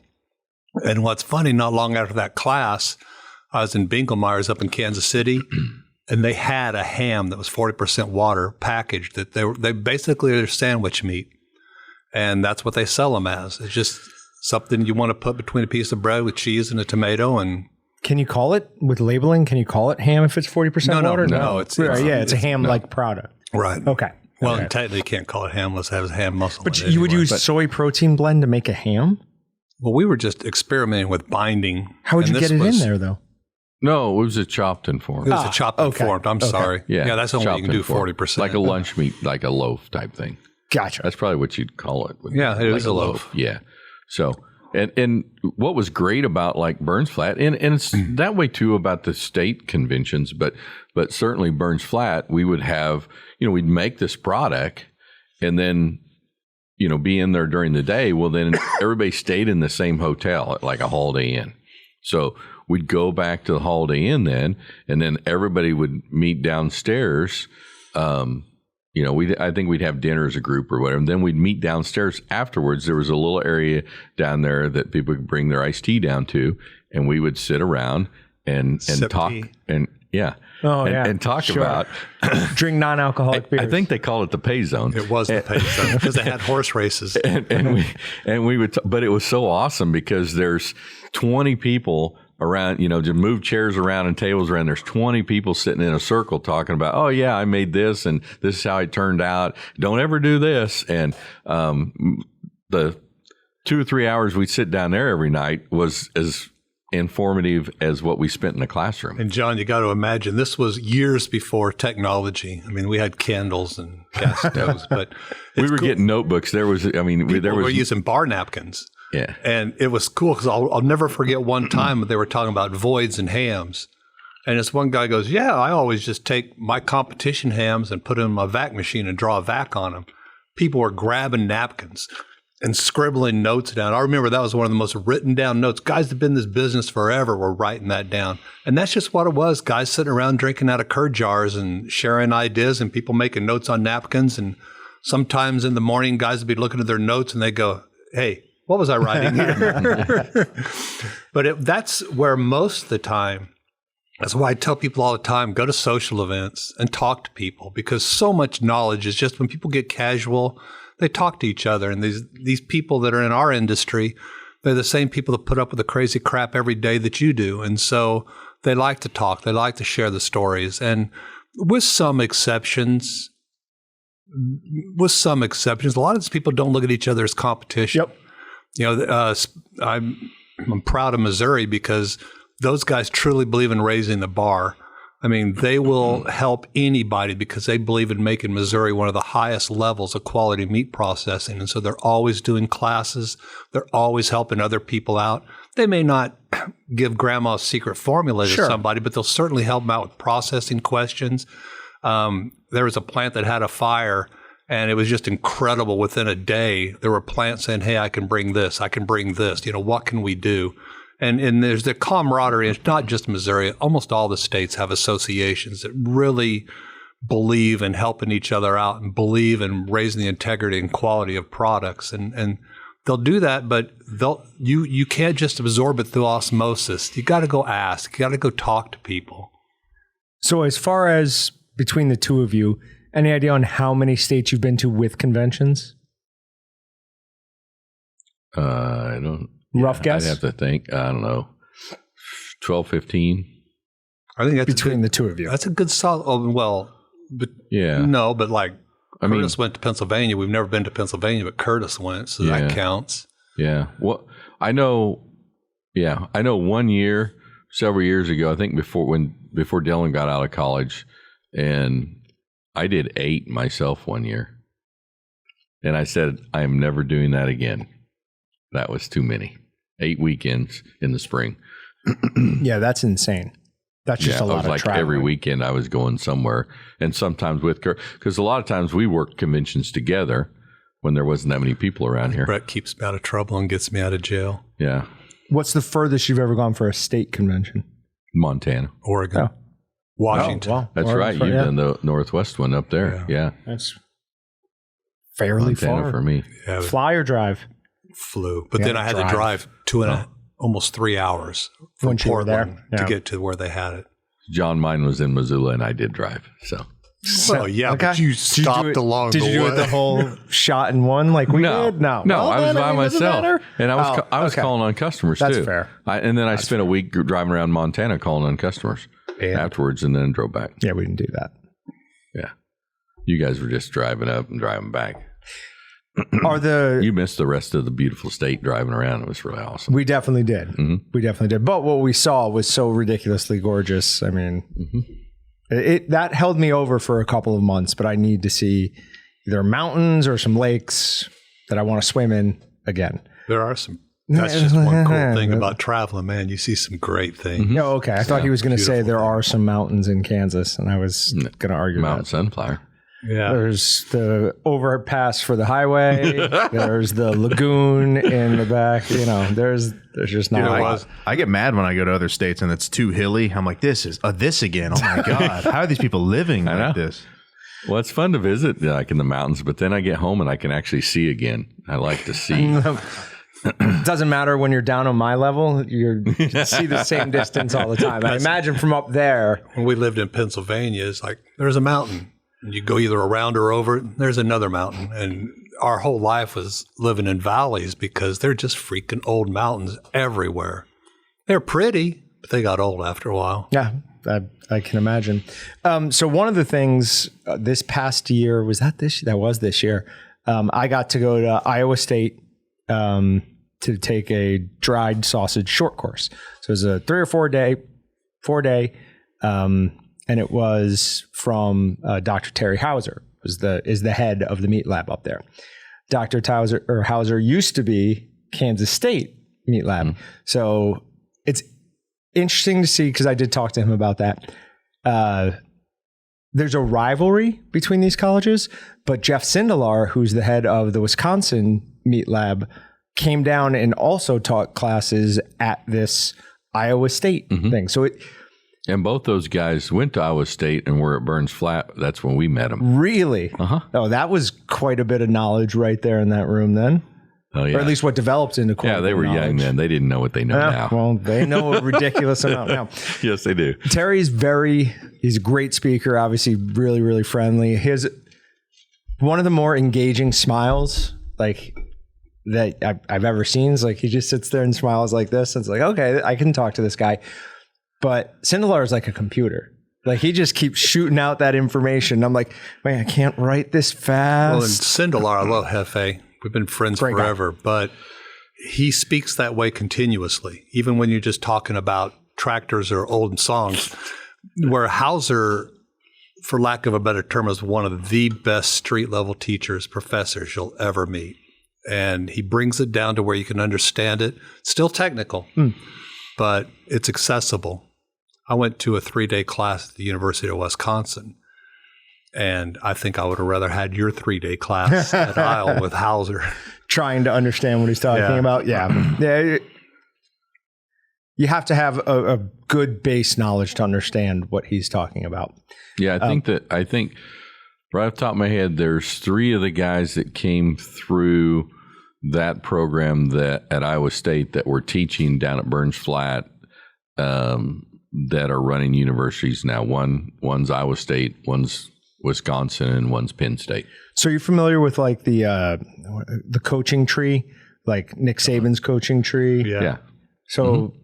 And what's funny, not long after that class, I was in Binkelmeyer's up in Kansas City, and they had a ham that was 40% water packaged. That they basically are sandwich meat. And that's what they sell them as. It's just something you want to put between a piece of bread with cheese and a tomato. And can you call it with labeling? Can you call it ham if it's 40% water? No, it's a ham-like product. Right. Okay. Well, technically you can't call it ham unless it has ham muscle. But you would use soy protein blend to make a ham? Well, we were just experimenting with binding. How would you get it in there, though? No, it was a chopped and formed. It was a chopped and formed. I'm sorry. Yeah, that's only you can do 40%. Like a lunch meat, like a loaf type thing. Gotcha. That's probably what you'd call it. Yeah, it is a loaf. Yeah. So, and what was great about like Burns Flat, and it's that way too about the state conventions, but certainly Burns Flat, we would have, we'd make this product and then, be in there during the day. Well, then everybody stayed in the same hotel at like a Holiday Inn. So we'd go back to the Holiday Inn then, and then everybody would meet downstairs. I think we'd have dinner as a group or whatever. And then we'd meet downstairs afterwards. There was a little area down there that people could bring their iced tea down to, and we would sit around and talk tea. and talk about drink non-alcoholic beers. I think they call it the pay zone. It was the pay zone because they had horse races. and we would, but it was so awesome because there's 20 people around, to move chairs around and tables around. There's 20 people sitting in a circle talking about, oh yeah, I made this and this is how it turned out. Don't ever do this. And the 2 or 3 hours we'd sit down there every night was as informative as what we spent in the classroom. And John, you got to imagine this was years before technology. I mean, we had candles and gas stoves, but we were getting notebooks. There was using bar napkins. Yeah. And it was cool because I'll never forget one time they were talking about voids and hams. And this one guy goes, yeah, I always just take my competition hams and put them in my vac machine and draw a vac on them. people were grabbing napkins and scribbling notes down. I remember that was one of the most written down notes. Guys that have been in this business forever were writing that down. And that's just what it was. Guys sitting around drinking out of curd jars and sharing ideas and people making notes on napkins. And sometimes in the morning, guys would be looking at their notes and they go, hey, what was I writing here? But that's where most of the time, that's why I tell people all the time, go to social events and talk to people, because so much knowledge is just when people get casual, they talk to each other. And these people that are in our industry, they're the same people that put up with the crazy crap every day that you do. And so they like to talk. They like to share the stories. And with some exceptions, a lot of these people don't look at each other as competition. Yep. You know, I'm proud of Missouri because those guys truly believe in raising the bar. I mean, they will help anybody because they believe in making Missouri one of the highest levels of quality meat processing. And so they're always doing classes. They're always helping other people out. They may not give grandma's secret formula to somebody, but they'll certainly help them out with processing questions. There was a plant that had a fire, and it was just incredible. Within a day, there were plants saying, hey, I can bring this. I can bring this. You know, what can we do? And there's the camaraderie. It's not just Missouri. Almost all the states have associations that really believe in helping each other out and believe in raising the integrity and quality of products. And they'll do that, but you can't just absorb it through osmosis. You got to go ask. You got to go talk to people. So as far as between the two of you, any idea on how many states you've been to with conventions? I don't. Rough guess? I'd have to think. I don't know. 12, 15. I think that's between the two of you. That's a good solid. Oh, well, but yeah. No, but like Curtis went to Pennsylvania. We've never been to Pennsylvania, but Curtis went, so that counts. Yeah. Well, I know 1 year, several years ago, I think before Dylan got out of college, and I did 8 myself 1 year. And I said, I am never doing that again. That was too many. 8 weekends in the spring. Yeah, that's insane. That's just a lot of traveling. Every weekend I was going somewhere, and sometimes with Kurt, because a lot of times we worked conventions together when there wasn't that many people around here. Brett keeps me out of trouble and gets me out of jail. Yeah. What's the furthest you've ever gone for a state convention? Montana. Oregon. Oh. Washington. Oh, wow. That's Oregon, right. You've done the Northwest one up there. Yeah. That's fairly Montana far for me. Yeah, Fly or drive? Flew. But then I had to drive almost 3 hours from Portland to get to where they had it. John, mine was in Missoula, and I did drive. So. Well, yeah, but you stopped along the way. Did you do it the whole shot in one like we did? No. No, I was by myself. Matter? And I was calling on customers, too. That's fair. And then I spent a week driving around Montana calling on customers afterwards, and then drove back. Yeah, we didn't do that. Yeah. You guys were just driving up and driving back. You missed the rest of the beautiful state driving around. It was really awesome. We definitely did. Mm-hmm. We definitely did. But what we saw was so ridiculously gorgeous. I mean, that held me over for a couple of months, but I need to see either mountains or some lakes that I want to swim in again. There are some. That's just one cool thing about traveling, man. You see some great things. Mm-hmm. Oh, okay. I thought he was going to say there are some mountains in Kansas, and I was going to argue Mountain Sunflower. Yeah. There's the overpass for the highway. There's the lagoon in the back. You know, there's just not. I get mad when I go to other states and it's too hilly. I'm like, this again. Oh my God. How are these people living like this? Well, it's fun to visit like in the mountains, but then I get home and I can actually see again. I like to see. Doesn't matter when you're down on my level, you see the same distance all the time. I imagine from up there. When we lived in Pennsylvania, it's like there's a mountain. And you go either around or over it, there's another mountain. And our whole life was living in valleys because they're just freaking old mountains everywhere. They're pretty, but they got old after a while. Yeah, I can imagine. So one of the things this past year, was this year, I got to go to Iowa State to take a dried sausage short course. So it was a 3 or 4 day, and it was from Dr. Terry Hauser, is the head of the meat lab up there. Dr. Hauser used to be Kansas State meat lab. So it's interesting to see, because I did talk to him about that. there's a rivalry between these colleges, but Jeff Sindelar, who's the head of the Wisconsin Meat Lab, came down and also taught classes at this Iowa State thing. So and both those guys went to Iowa State and were at Burns Flat. That's when we met them. Really? Oh, that was quite a bit of knowledge right there in that room then. Oh, yeah. Or at least what developed into quite a bit they were of young knowledge. then. They didn't know what they know now. Well, they know a ridiculous amount now. Yes, they do. Terry's he's a great speaker, obviously really, really friendly. His one of the more engaging smiles like that I've ever seen is like he just sits there and smiles like this. And it's like, okay, I can talk to this guy. But Sindelar is like a computer. Like he just keeps shooting out that information. I'm like, man, I can't write this fast. Well, and Sindelar, I love Hefe. We've been friends Great forever, but he speaks that way continuously, even when you're just talking about tractors or old songs, where Hauser, for lack of a better term, is one of the best street-level teachers, professors you'll ever meet. And he brings it down to where you can understand it. Still technical, but it's accessible. I went to a 3-day class at the University of Wisconsin. And I think I would have rather had your 3-day class at Isle with Hauser. Trying to understand what he's talking about. Yeah. You have to have a good base knowledge to understand what he's talking about. Yeah, I think right off the top of my head, there's 3 of the guys that came through that program that at Iowa State that were teaching down at Burns Flat that are running universities now. One's Iowa State, one's Wisconsin, and one's Penn State. So you're familiar with like the coaching tree, like Nick Saban's coaching tree? Yeah. So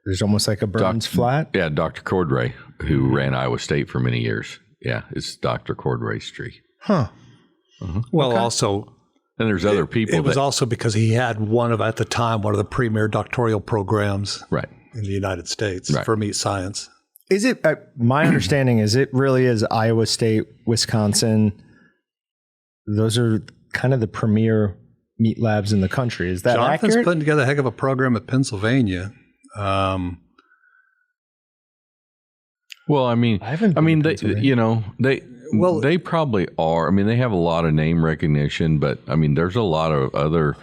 there's almost like a Burns Flat? Yeah, Dr. Cordray, who ran Iowa State for many years. Yeah, it's Dr. Cordray's tree. Huh. Well, also, and there's other people. It was also because he had at the time, one of the premier doctoral programs in the United States for meat science. Is it, my understanding is it really is Iowa State, Wisconsin. Those are kind of the premier meat labs in the country. Is that Jonathan's accurate? putting together a heck of a program at Pennsylvania. Well, I mean, they probably are. I mean, they have a lot of name recognition, but I mean, there's a lot of other,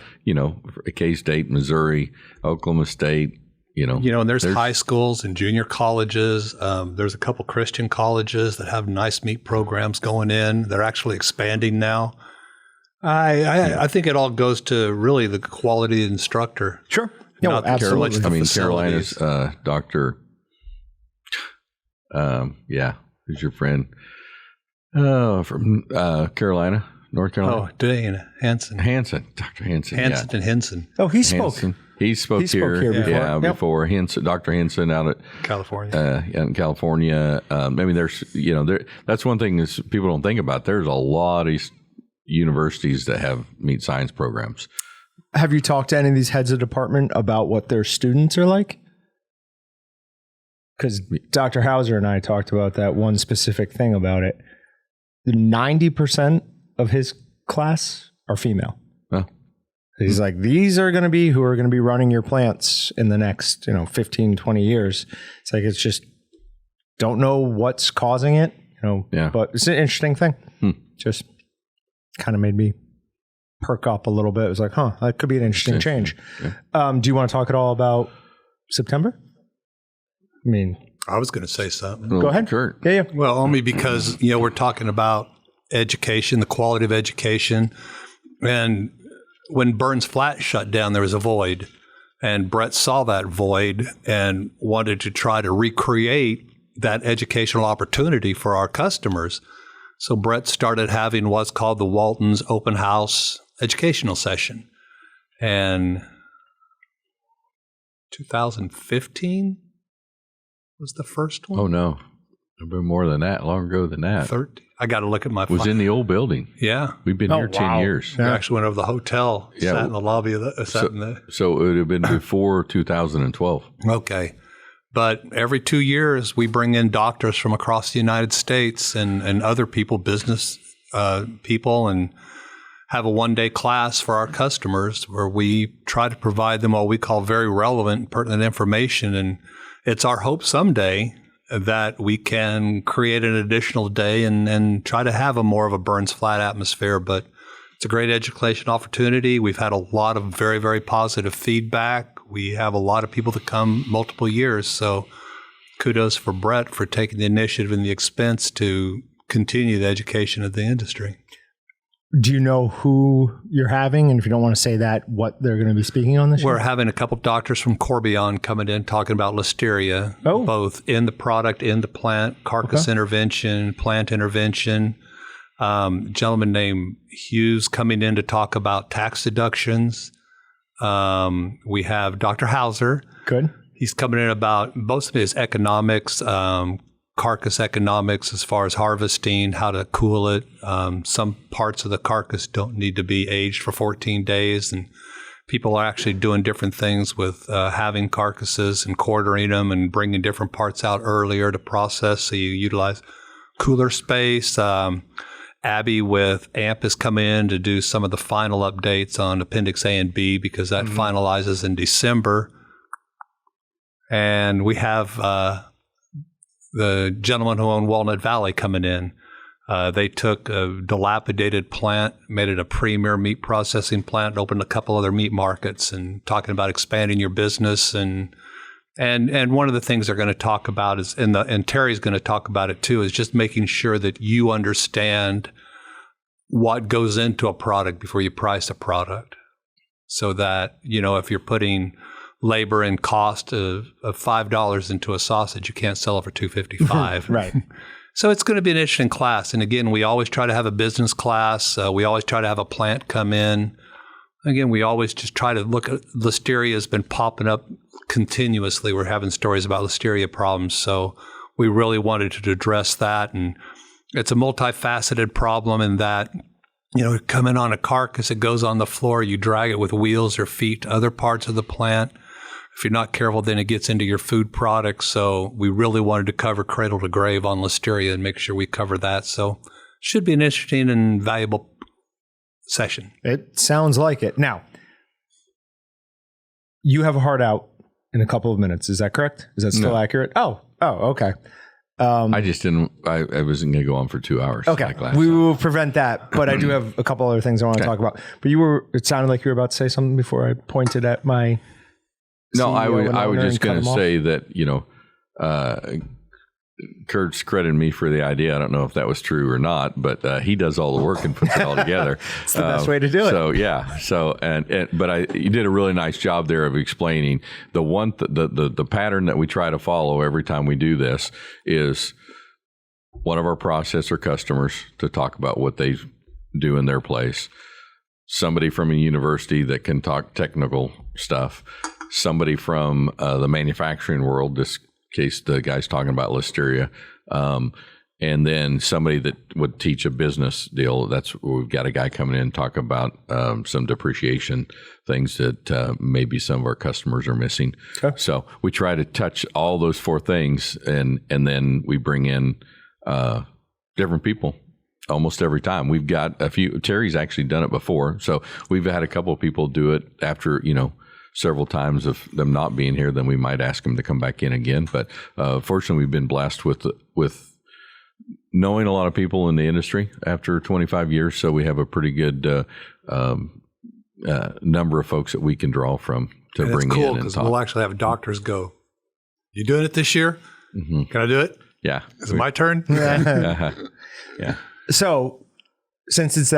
K-State, Missouri, Oklahoma State, and there's high schools and junior colleges. There's a couple Christian colleges that have nice meat programs going in. They're actually expanding now. I think it all goes to really the quality of the instructor. Sure. Not absolutely. Carolina's Dr. Who's your friend? From Carolina, North Carolina. Oh, Dane Hansen. Dr. Hansen. And Henson. Oh, he spoke. He spoke here before. Before Henson, Dr. Henson out at California. In California. I mean, there's, that's one thing is people don't think about. There's a lot of universities that have meat science programs. Have you talked to any of these heads of department about what their students are like? Because Dr. Hauser and I talked about that one specific thing about it. 90% of his class are female. Oh. He's like, these are going to be who are going to be running your plants in the next, 15, 20 years. It's like, it's just, don't know what's causing it, but it's an interesting thing. Just kind of made me perk up a little bit. It was like, that could be an interesting change. Yeah. Do you want to talk at all about September? I mean, I was going to say something. Go ahead. Sure. Yeah. Well, only because, we're talking about education, the quality of education. And when Burns Flat shut down, there was a void. And Brett saw that void and wanted to try to recreate that educational opportunity for our customers. So Brett started having what's called the Walton's Open House Educational Session. And 2015 was the first one. Oh, no. It's been more than that, longer ago than that. 13. I got to look at my It was in the old building. Yeah. We've been here 10 years. We actually went over the hotel, sat in the lobby of the... So it would have been before 2012. Okay. But every 2 years, we bring in doctors from across the United States and other people, business people, and have a one-day class for our customers where we try to provide them what we call very relevant, pertinent information. And it's our hope someday that we can create an additional day and try to have a more of a Burns Flat atmosphere. But it's a great education opportunity. We've had a lot of very, very positive feedback. We have a lot of people that come multiple years. So kudos for Brett for taking the initiative and the expense to continue the education of the industry. Do you know who you're having? And if you don't want to say that, what they're going to be speaking on this year? We're having a couple doctors from Corbion coming in talking about listeria, both in the product, in the plant, carcass intervention, plant intervention. A gentleman named Hughes coming in to talk about tax deductions. We have Dr. Hauser. Good. He's coming in about most of his economics, carcass economics as far as harvesting, how to cool it. Some parts of the carcass don't need to be aged for 14 days, and people are actually doing different things with having carcasses and quartering them and bringing different parts out earlier to process, so you utilize cooler space. Abby with AMP has come in to do some of the final updates on Appendix A and B because that finalizes in December. And we have the gentleman who owned Walnut Valley coming in. They took a dilapidated plant, made it a premier meat processing plant, opened a couple other meat markets, and talking about expanding your business. And one of the things they're going to talk about is, and Terry's going to talk about it too, is just making sure that you understand what goes into a product before you price a product, so that if you're putting labor and cost of $5 into a sausage, you can't sell it for $2.55. Right. So it's going to be an interesting class. And again, we always try to have a business class. We always try to have a plant come in. Again, we always just try to look at listeria has been popping up continuously. We're having stories about listeria problems. So we really wanted to address that. And it's a multifaceted problem in that, come in on a carcass, it goes on the floor, you drag it with wheels or feet to other parts of the plant. If you're not careful, then it gets into your food products. So we really wanted to cover cradle to grave on listeria and make sure we cover that. So should be an interesting and valuable session. It sounds like it. Now, you have a hard out in a couple of minutes. Is that correct? Is that still accurate? Oh, okay. I just didn't. I wasn't going to go on for 2 hours. Okay, we will prevent that. But I do have a couple other things I want to talk about. But it sounded like you were about to say something before I pointed at my. No, I was just going to say that Kurt's credited me for the idea. I don't know if that was true or not, but he does all the work and puts it all together. It's the best way to do it. So yeah. So you did a really nice job there of explaining the pattern that we try to follow every time we do this is one of our processor customers to talk about what they do in their place, somebody from a university that can talk technical stuff, somebody from the manufacturing world, this case the guy's talking about listeria, and then somebody that would teach a business deal. We've got a guy coming in and talk about some depreciation things that maybe some of our customers are missing. Okay. So we try to touch all those four things, and then we bring in different people almost every time. We've got a few. Terry's actually done it before, so we've had a couple of people do it after several times of them not being here. Then we might ask them to come back in again. But fortunately, we've been blessed with knowing a lot of people in the industry after 25 years. So we have a pretty good number of folks that we can draw from to bring cool, in and talk. We'll actually have doctors go, "You doing it this year? Mm-hmm. Can I do it? Yeah. Is it my turn?" Yeah. So since it's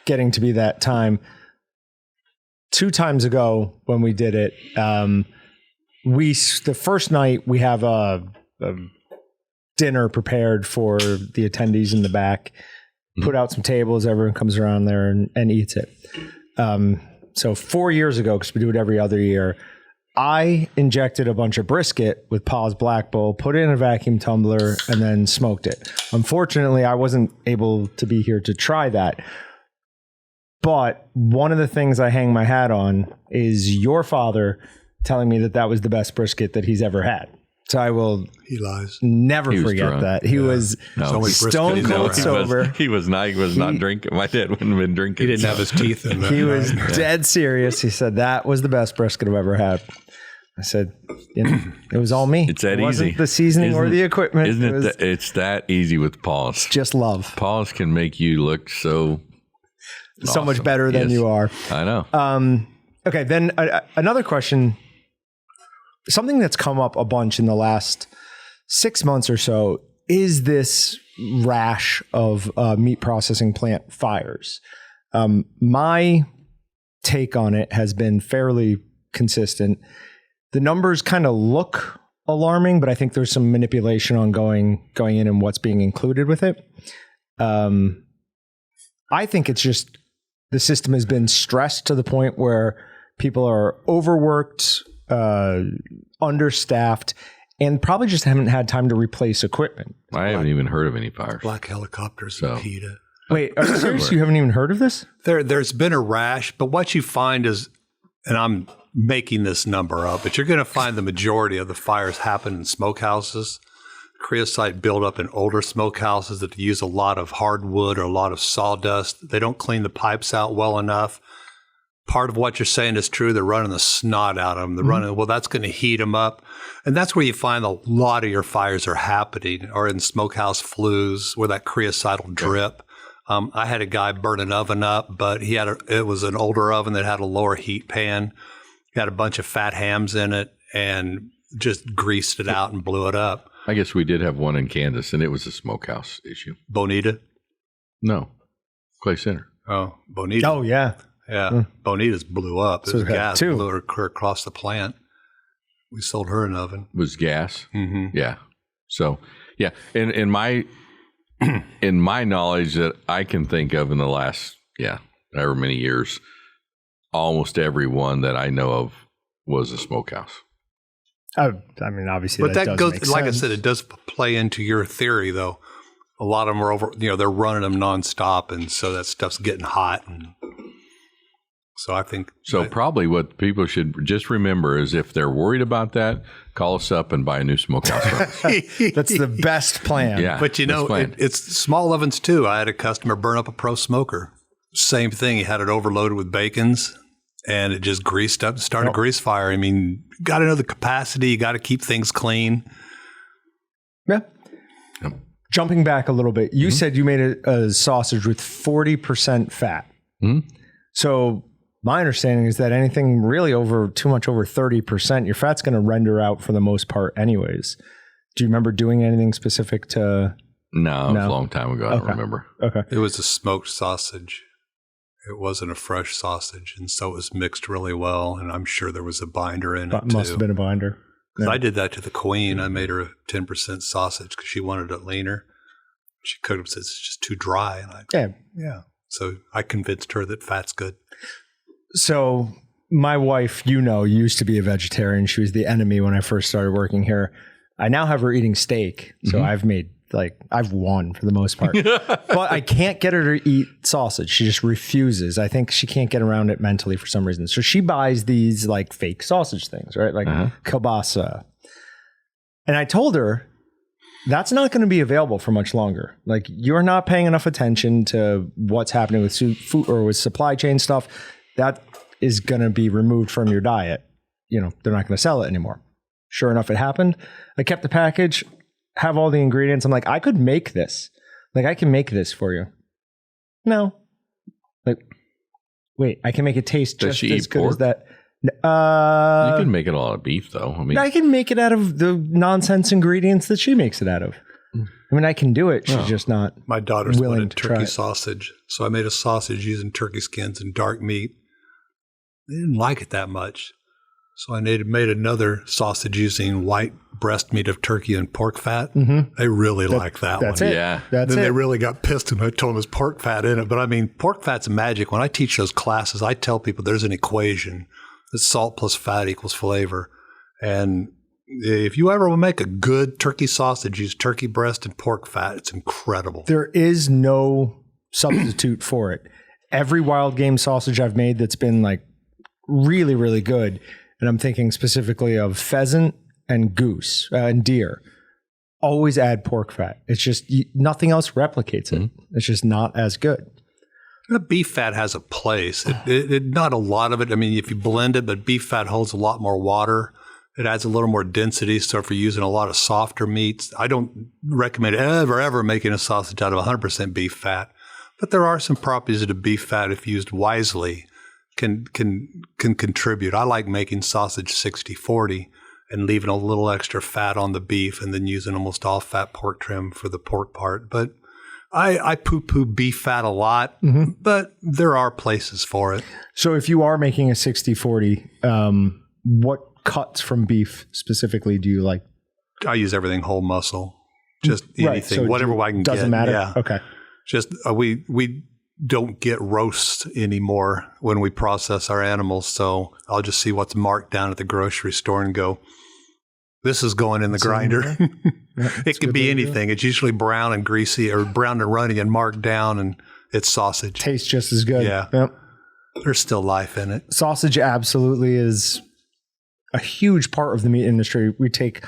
getting to be that time, 2 times ago when we did it, the first night we have a dinner prepared for the attendees in the back, put out some tables, everyone comes around there and eats it. So 4 years ago, because we do it every other year, I injected a bunch of brisket with Pa's Black Bull, put it in a vacuum tumbler, and then smoked it. Unfortunately, I wasn't able to be here to try that. But one of the things I hang my hat on is your father telling me that was the best brisket that he's ever had. So I will He lies. Never forget drunk. that. He was stone cold sober. He was not drinking. My dad wouldn't have been drinking. He didn't have his teeth in there. He was dead serious. He said that was the best brisket I've ever had. I said, it was all me. It's that it wasn't easy. The seasoning or the equipment. Isn't it? It's that easy with Paws. Just love. Paws can make you look so much better than you are. I know. Okay, then another question. Something that's come up a bunch in the last 6 months or so is this rash of meat processing plant fires. My take on it has been fairly consistent. The numbers kind of look alarming, but I think there's some manipulation on going in and what's being included with it. I think it's just the system has been stressed to the point where people are overworked, understaffed, and probably just haven't had time to replace equipment. I haven't even heard of any fires. Black helicopters and PETA. Wait, are you serious? You haven't even heard of this? There's been a rash, but what you find is, and I'm making this number up, but you're going to find the majority of the fires happen in smokehouses. Creosote buildup in older smokehouses that use a lot of hardwood or a lot of sawdust. They don't clean the pipes out well enough. Part of what you're saying is true. They're running the snot out of them. They're running, well, that's going to heat them up. And that's where you find a lot of your fires are happening, or in smokehouse flues where that creosote will drip. I had a guy burn an oven up, but it was an older oven that had a lower heat pan. He had a bunch of fat hams in it and just greased it out and blew it up. I guess we did have one in Kansas, and it was a smokehouse issue. Bonita? No. Clay Center. Oh, Bonita. Oh, yeah. Yeah. Bonita's blew up. It was gas two. blew her across the plant. We sold her an oven. It was gas? Mm-hmm. Yeah. So, yeah. In my knowledge that I can think of in the last, however many years, almost every one that I know of was a smokehouse. I mean, obviously, but that does goes, make like sense. I said, it does play into your theory, though. A lot of them are over, they're running them nonstop, and so that stuff's getting hot. And so I think. Probably what people should just remember is if they're worried about that, call us up and buy a new smokehouse. That's the best plan. Yeah. But it's small ovens too. I had a customer burn up a Pro Smoker. Same thing. He had it overloaded with bacons. And it just greased up and started a grease fire. I mean, you got to know the capacity. You got to keep things clean. Yeah. Yep. Jumping back a little bit, you said you made a sausage with 40% fat. Mm-hmm. So my understanding is that anything really too much over 30%, your fat's going to render out for the most part anyways. Do you remember doing anything specific to? No, it was a long time ago. I don't remember. Okay. It was a smoked sausage. It wasn't a fresh sausage, and so it was mixed really well, and I'm sure there was a binder in it, too. Must have been a binder. Yeah. I did that to the queen. I made her a 10% sausage because she wanted it leaner. She cooked it and said, it's just too dry. And yeah. So I convinced her that fat's good. So my wife, used to be a vegetarian. She was the enemy when I first started working here. I now have her eating steak, so I've won for the most part, but I can't get her to eat sausage. She just refuses. I think she can't get around it mentally for some reason. So she buys these like fake sausage things, right? Like kielbasa. And I told her that's not going to be available for much longer. Like you're not paying enough attention to what's happening with food or with supply chain stuff. That is going to be removed from your diet. They're not going to sell it anymore. Sure enough, it happened. I kept the package. Have all the ingredients. I'm like, I could make this. Like, I can make this for you. No. Like, wait, I can make it taste just as good as that. You can make it all out of beef, though. I can make it out of the nonsense ingredients that she makes it out of. I mean, I can do it. She's just not. My daughter's willing wanted to try turkey it. sausage, so I made a sausage using turkey skins and dark meat. They didn't like it that much. So I made another sausage using white breast meat of turkey and pork fat. Mm-hmm. They really liked that that's one. It. Yeah. That's then it. they really got pissed when I told them there's pork fat in it. But I mean, pork fat's magic. When I teach those classes, I tell people there's an equation that salt plus fat equals flavor. And if you ever will make a good turkey sausage, use turkey breast and pork fat. It's incredible. There is no substitute for it. Every wild game sausage I've made that's been like really, really good. And I'm thinking specifically of pheasant and goose and deer. Always add pork fat. It's just nothing else replicates it. It's just not as good. The beef fat has a place. Not a lot of it. I mean, if you blend it, but beef fat holds a lot more water It adds a little more density. So if you're using a lot of softer meats, I don't recommend ever making a sausage out of 100% beef fat. But there are some properties of beef fat, if used wisely, can contribute. I like making sausage 60-40 and leaving a little extra fat on the beef and then using almost all fat pork trim for the pork part. But I poo-poo beef fat a lot, but there are places for it. So if you are making a 60-40, what cuts from beef specifically do you like? I use everything whole muscle, just anything, so whatever I can get. Doesn't matter? Yeah. Okay. Just we don't get roasts anymore when we process our animals, so I'll just see what's marked down at the grocery store and go, this is going in the grinder. It could be anything. It's usually brown and greasy or brown and runny and marked down, and it's sausage. Tastes just as good. Yeah. Yep. There's still life in it. Sausage absolutely is a huge part of the meat industry. We take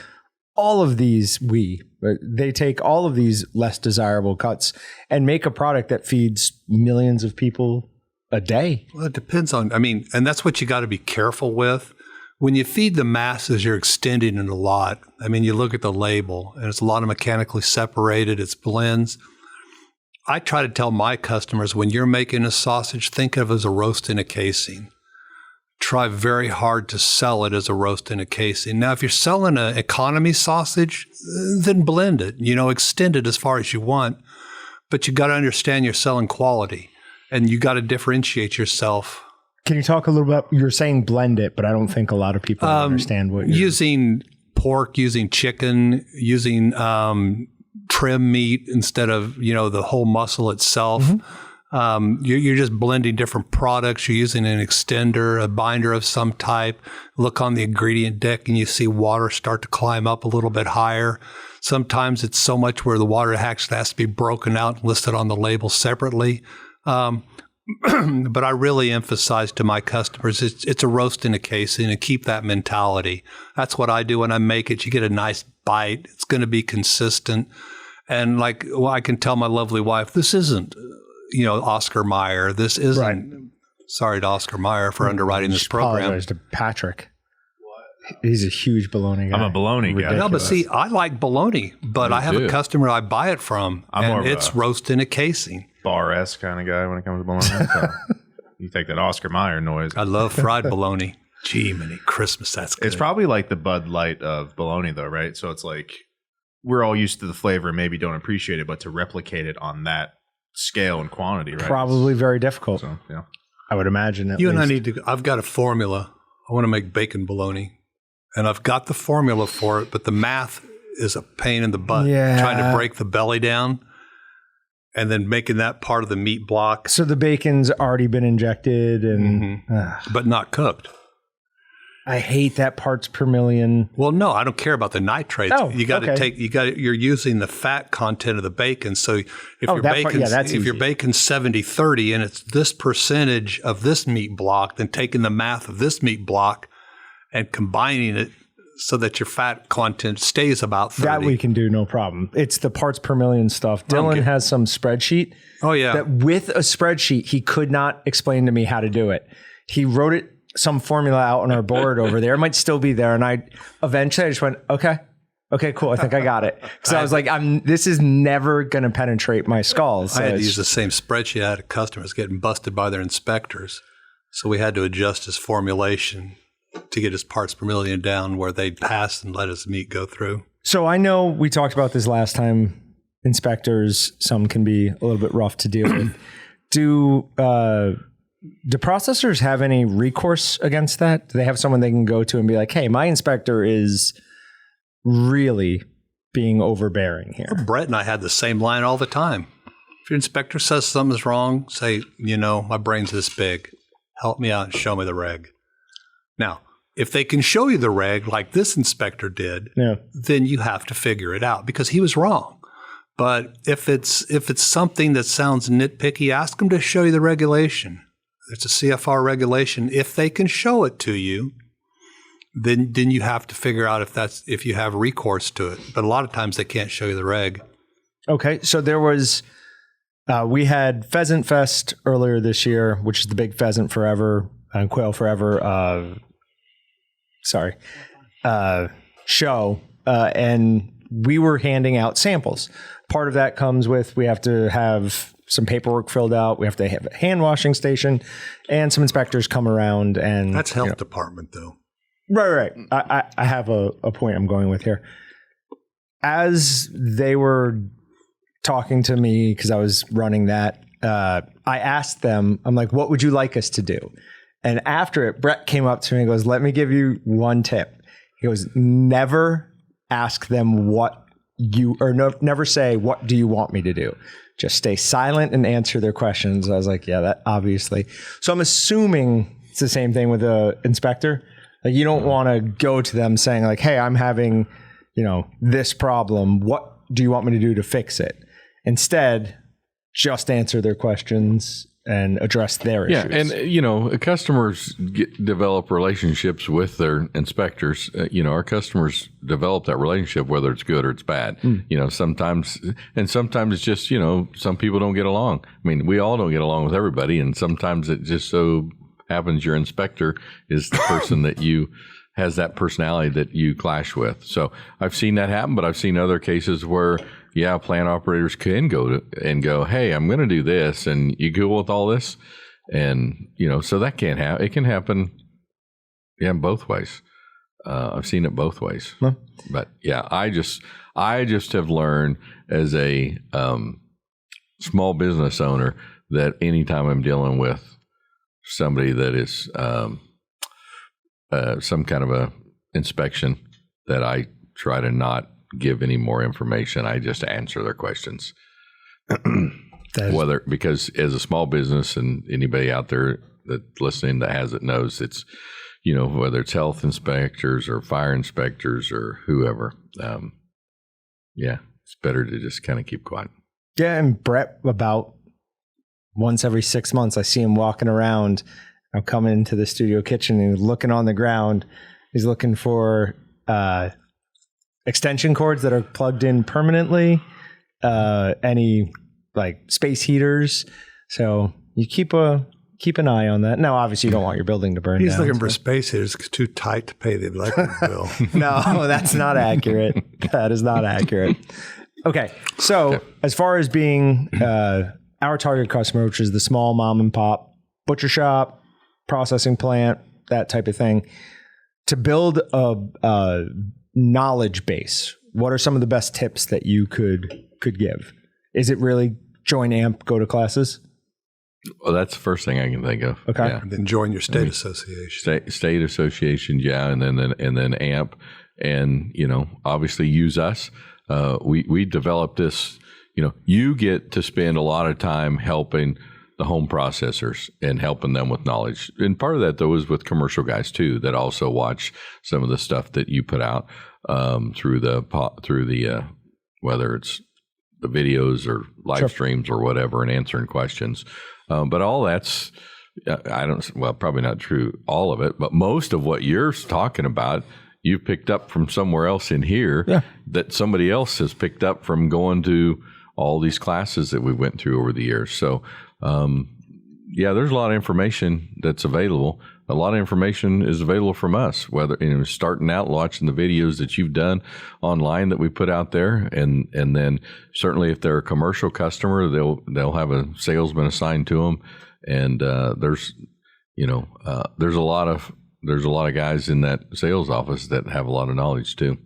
all of these, they take all of these less desirable cuts and make a product that feeds millions of people a day. Well, it depends on, and that's what you got to be careful with. When you feed the masses, you're extending it a lot. You look at the label, and it's a lot of mechanically separated. It's blends. I try to tell my customers, when you're making a sausage, think of it as a roast in a casing. Try very hard to sell it as a roast in a casing. Now, if you're selling an economy sausage, then blend it. Extend it as far as you want. But you got to understand you're selling quality, and you got to differentiate yourself. Can you talk a little bit? You're saying blend it, but I don't think a lot of people understand what you're using pork, using chicken, using trim meat instead of the whole muscle itself. You're just blending different products. You're using an extender, a binder of some type. Look on the ingredient deck and you see water start to climb up a little bit higher. Sometimes it's so much where the water actually has to be broken out and listed on the label separately. But I really emphasize to my customers, it's a roast in a casing, and keep that mentality. That's what I do when I make it. You get a nice bite. It's going to be consistent. And I can tell my lovely wife, this isn't, Oscar Mayer. This isn't. Right. Sorry to Oscar Mayer for underwriting this program. Apologize to Patrick. He's a huge bologna guy. I'm a bologna guy. No, but see, I like bologna, but I have a customer I buy it from, and it's roast in a casing. Bar-esque kind of guy when it comes to bologna. So you take that Oscar Mayer noise. I love fried bologna. Gee, many Christmas, that's good. It's probably like the Bud Light of bologna, though, right? So it's like we're all used to the flavor and maybe don't appreciate it, but to replicate it on that scale and quantity, right? Probably very difficult. So, yeah. I would imagine. And I I've got a formula. I want to make bacon bologna. And I've got the formula for it, but the math is a pain in the butt. Yeah. Trying to break the belly down and then making that part of the meat block. So the bacon's already been injected and but not cooked. I hate that parts per million. Well, no, I don't care about the nitrates. Oh, you got to you're using the fat content of the bacon. So if your bacon's 70-30 and it's this percentage of this meat block, then taking the math of this meat block and combining it so that your fat content stays about 30. That we can do, no problem. It's the parts per million stuff. Dylan has some spreadsheet. Oh, yeah. That with a spreadsheet, he could not explain to me how to do it. He wrote some formula out on our board over there. It might still be there. And I just went, okay, cool. I think I got it. So I was like, this is never going to penetrate my skull. So I had to use the same spreadsheet. I had customers getting busted by their inspectors. So we had to adjust his formulation to get his parts per million down where they'd pass and let his meat go through. So I know we talked about this last time. Inspectors, some can be a little bit rough to deal with. Do processors have any recourse against that? Do they have someone they can go to and be like, hey, my inspector is really being overbearing here? Well, Brett and I had the same line all the time. If your inspector says something's wrong, say, my brain's this big. Help me out and show me the reg. Now, if they can show you the reg like this inspector did, then you have to figure it out because he was wrong. But if it's something that sounds nitpicky, ask them to show you the regulation. It's a CFR regulation. If they can show it to you, then you have to figure out if you have recourse to it. But a lot of times they can't show you the reg. Okay, so there was we had Pheasantfest earlier this year, which is the big pheasant forever and quail forever. show, and we were handing out samples. Part of that comes with we have to have some paperwork filled out. We have to have a hand washing station, and some inspectors come around. And That's health department, though. Right. I have a point I'm going with here. As they were talking to me, because I was running that, I asked them, I'm like, what would you like us to do? And after it, Brett came up to me and goes, let me give you one tip. He goes, never ask them never say, what do you want me to do? Just stay silent and answer their questions. I was like, yeah, that obviously. So I'm assuming it's the same thing with an inspector. Like, you don't want to go to them saying like, hey, I'm having, this problem. What do you want me to do to fix it? Instead, just answer their questions and address their issues. And customers develop relationships with their inspectors. Our customers develop that relationship, whether it's good or it's bad. Sometimes it's just some people don't get along. I mean, we all don't get along with everybody, and sometimes it just so happens your inspector is the person that has that personality that you clash with. So I've seen that happen, but I've seen other cases where plant operators can go hey, I'm going to do this, and you go with all this, and so that can't happen. It can happen, both ways. I've seen it both ways. Huh. But I just have learned as a small business owner that anytime I'm dealing with somebody that is some kind of a inspection, that I try to not give any more information. I just answer their questions. Because as a small business, and anybody out there that's listening that has it knows, it's whether it's health inspectors or fire inspectors or whoever, it's better to just kind of keep quiet. Yeah, and Brett, about once every 6 months, I see him walking around. I'm coming into the studio kitchen and looking on the ground. He's looking for extension cords that are plugged in permanently, any like space heaters. So you keep an eye on that. Now, obviously, you don't want your building to burn down. He's looking for space heaters. It's too tight to pay the electric bill. No, that's not accurate. That is not accurate. Okay, so as far as being our target customer, which is the small mom and pop butcher shop, processing plant, that type of thing, to build a knowledge base, what are some of the best tips that you could give? Is it really join AMP, go to classes? Well, that's the first thing I can think of. Okay. Yeah. And then join your state association. State association, and then AMP, and obviously use us. We developed this. You get to spend a lot of time helping the home processors and helping them with knowledge. And part of that, though, is with commercial guys too, that also watch some of the stuff that you put out through the whether it's the videos or live streams or whatever, and answering questions. But all that's probably not true, all of it, but most of what you're talking about, you picked up from somewhere else in here that somebody else has picked up from going to all these classes that we went through over the years. So, there's a lot of information that's available. A lot of information is available from us, whether starting out watching the videos that you've done online that we put out there, and then certainly if they're a commercial customer, they'll have a salesman assigned to them, and there's a lot of guys in that sales office that have a lot of knowledge too.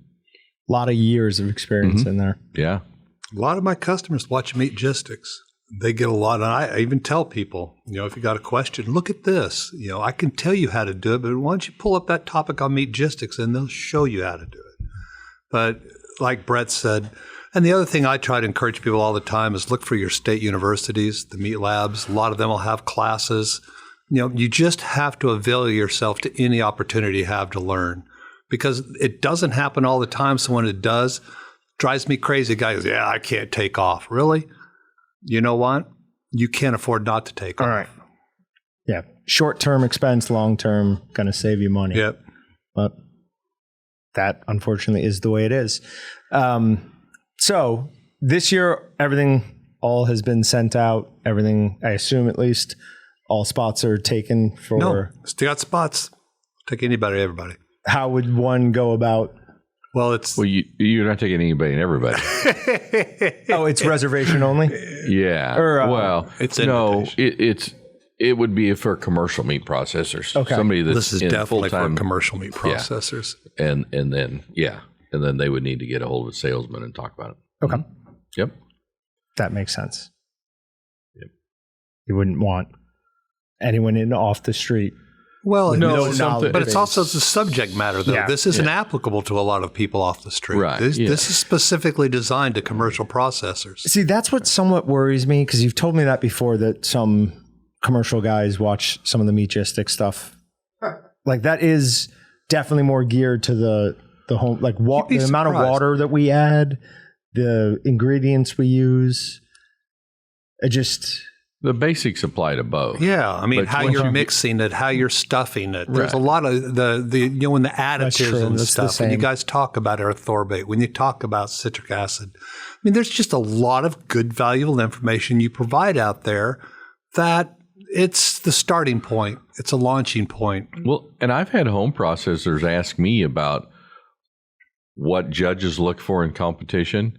A lot of years of experience in there. Yeah. A lot of my customers watch Meatgistics. They get a lot. And I even tell people, if you got a question, look at this. I can tell you how to do it, but why don't you pull up that topic on Meatgistics and they'll show you how to do it. But like Brett said, and the other thing I try to encourage people all the time is look for your state universities, the meat labs. A lot of them will have classes. You just have to avail yourself to any opportunity you have to learn, because it doesn't happen all the time. So when it does, it drives me crazy. A guy goes, I can't take off. Really? You know what? You can't afford not to take off. All right. Yeah. Short-term expense, long-term, going to save you money. Yep. But that, unfortunately, is the way it is. So this year, everything all has been sent out. Everything, I assume at least, all spots are taken for... No, still got spots. Take anybody, everybody. How would one go about? Well, you're not taking anybody and everybody. Oh, it's reservation only? Yeah. Or, it would be for commercial meat processors. Okay. Somebody that's this is in definitely for full-time, commercial meat processors. and then they would need to get a hold of a salesman and talk about it. Okay. Mm-hmm. Yep. That makes sense. Yep. You wouldn't want anyone in off the street. Well, but it's also the subject matter, though. Yeah. This isn't applicable to a lot of people off the street. Right. This is specifically designed to commercial processors. See, that's what somewhat worries me, because you've told me that before, that some commercial guys watch some of the Meatgistics stuff. Like, that is definitely more geared to the home, like the amount of water that we add, the ingredients we use. The basics apply to both. Yeah, I mean, But how once you're you mixing it, how you're stuffing it. There's Right. a lot of the and the additives true. and That's the stuff. When you same. guys talk about erythorbate, when you talk about citric acid, I mean, there's just a lot of good, valuable information you provide out there that it's the starting point. It's a launching point. Well, and I've had home processors ask me about what judges look for in competition.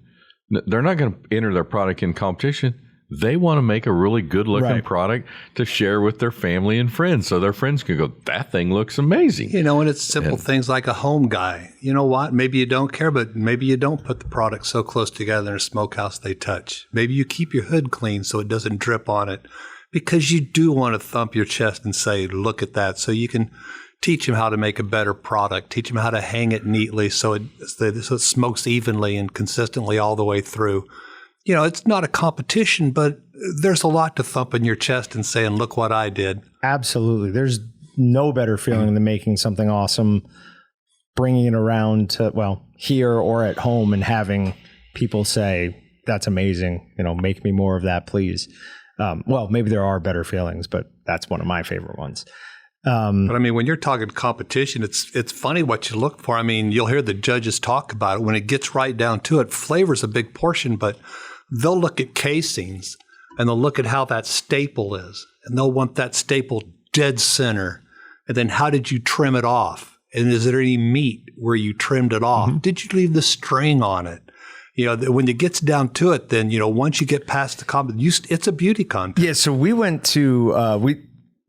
They're not going to enter their product in competition. They want to make a really good looking Right. product to share with their family and friends, so their friends can go, that thing looks amazing. You know, and it's simple things like a home guy. You know what? Maybe you don't care, but maybe you don't put the product so close together in a smokehouse they touch. Maybe you keep your hood clean so it doesn't drip on it, because you do want to thump your chest and say, look at that. So you can teach them how to make a better product, teach them how to hang it neatly so it smokes evenly and consistently all the way through. You know, it's not a competition, but there's a lot to thump in your chest and saying, look what I did. Absolutely. There's no better feeling than making something awesome, bringing it around to, well, here or at home, and having people say, that's amazing. You know, make me more of that, please. Well, maybe there are better feelings, but that's one of my favorite ones. But I mean, when you're talking competition, it's funny what you look for. I mean, you'll hear the judges talk about it. When it gets right down to it, flavor's a big portion, but they'll look at casings and they'll look at how that staple is, and they'll want that staple dead center. And then how did you trim it off? And is there any meat where you trimmed it off? Mm-hmm. Did you leave the string on it? You know, when it gets down to it, then, you know, once you get past the competition, it's a beauty contest. Yeah. So we went to,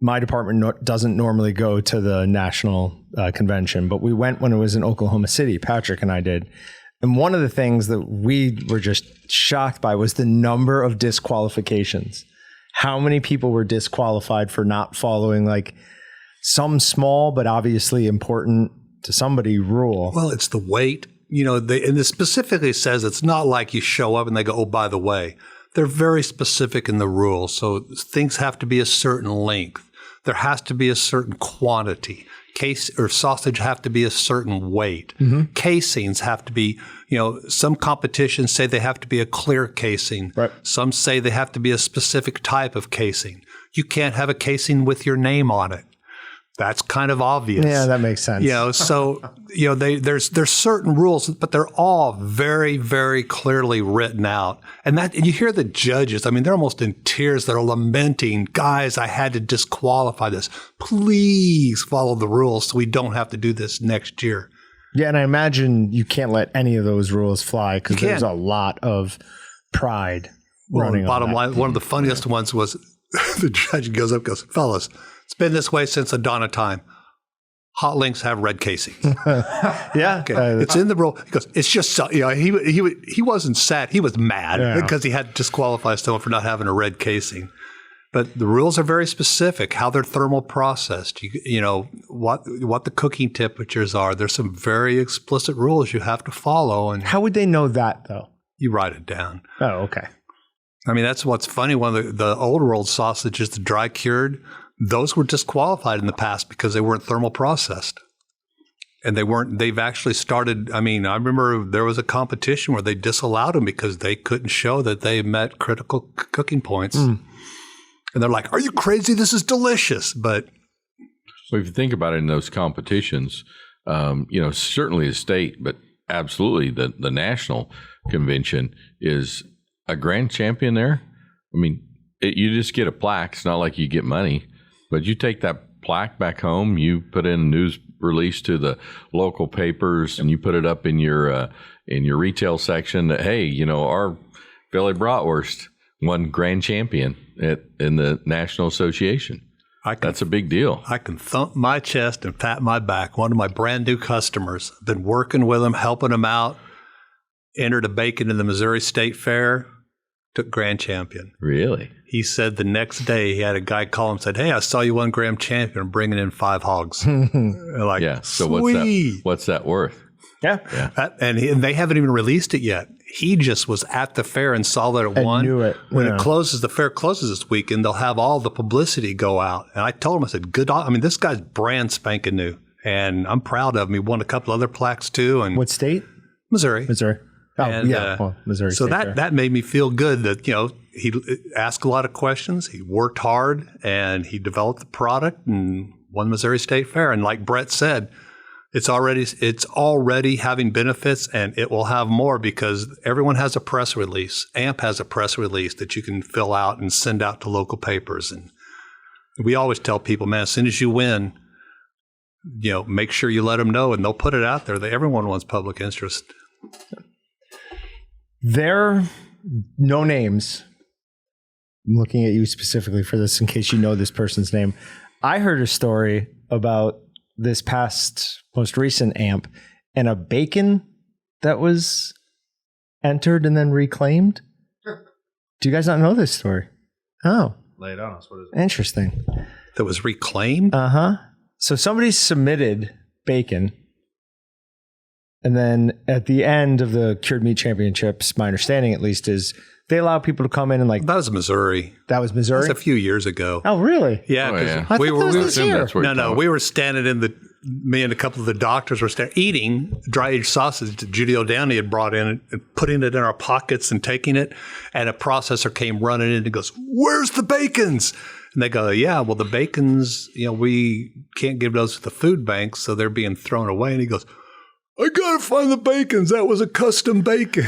my department doesn't normally go to the national convention, but we went when it was in Oklahoma City. Patrick and I did. And one of the things that we were just shocked by was the number of disqualifications. How many people were disqualified for not following like some small but obviously important to somebody rule? Well, it's the weight. You know, and it specifically says it's not like you show up and they go, oh, by the way. They're very specific in the rules. So things have to be a certain length. There has to be a certain quantity. Sausage have to be a certain weight. Mm-hmm. Casings have to be, you know, some competitions say they have to be a clear casing. Right. Some say they have to be a specific type of casing. You can't have a casing with your name on it. That's kind of obvious. Yeah, that makes sense. You know, so, you know, there's certain rules, but they're all very, very clearly written out. And you hear the judges, I mean, they're almost in tears. They're lamenting, guys, I had to disqualify this. Please follow the rules so we don't have to do this next year. Yeah, and I imagine you can't let any of those rules fly, because there's a lot of pride running. Bottom line, one of the funniest ones was the judge goes up and goes, fellas, it's been this way since the dawn of time. Hot links have red casings. Yeah. Okay. It's in the rule. He goes, it's just, you know, he wasn't sad. He was mad because he had to disqualify someone for not having a red casing. But the rules are very specific, how they're thermal processed, you know, what the cooking temperatures are. There's some very explicit rules you have to follow. And how would they know that, though? You write it down. Oh, okay. I mean, that's what's funny. One of the old world sausages, the dry cured, those were disqualified in the past because they weren't thermal processed. And they've actually started, I mean, I remember there was a competition where they disallowed them because they couldn't show that they met critical cooking points. And they're like, are you crazy? This is delicious. But well, if you think about it in those competitions, you know, certainly the state, but absolutely the national convention is a grand champion there. I mean, you just get a plaque. It's not like you get money. But you take that plaque back home, you put in a news release to the local papers, and you put it up in your retail section that, hey, our Philly Bratwurst won grand champion in the National Association. That's a big deal. I can thump my chest and pat my back. One of my brand new customers, I've been working with him, helping him out, entered a bacon in the Missouri State Fair, took grand champion. Really? He said the next day he had a guy call him and said, hey, I saw you won grand champion. I'm bringing in 5 hogs. Like, yeah. So sweet. what's that worth? Yeah. And they haven't even released it yet. He just was at the fair and saw that it won. Knew it. When Yeah. it closes, the fair closes this weekend, they'll have all the publicity go out. And I told him, I said, this guy's brand spanking new. And I'm proud of him. He won a couple other plaques too. And What state? Missouri. Oh, And, yeah. Missouri. So State Fair. that made me feel good that, he asked a lot of questions. He worked hard and he developed the product and won Missouri State Fair. And like Brett said, it's already having benefits, and it will have more because everyone has a press release. AMP has a press release that you can fill out and send out to local papers. And we always tell people, man, as soon as you win, make sure you let them know, and they'll put it out there that everyone wants public interest. There, no names. I'm looking at you specifically for this in case you know this person's name. I heard a story about this most recent AMP and a bacon that was entered and then reclaimed. Do you guys not know this story? Oh. Lay it on us. What is it? Interesting. That was reclaimed? Uh-huh. So somebody submitted bacon, and then at the end of the Cured Meat Championships, my understanding at least is they allow people to come in and That was Missouri. That was Missouri? That's a few years ago. Oh, really? Yeah. Oh, yeah. I thought that was this year. We were standing me and a couple of the doctors were eating dry-aged sausage that Judy O'Downey had brought in and putting it in our pockets and taking it. And a processor came running in and goes, where's the bacons? And they go, yeah, well, the bacons, we can't give those to the food banks, so they're being thrown away. And he goes, I got to find the bacons. That was a custom bacon.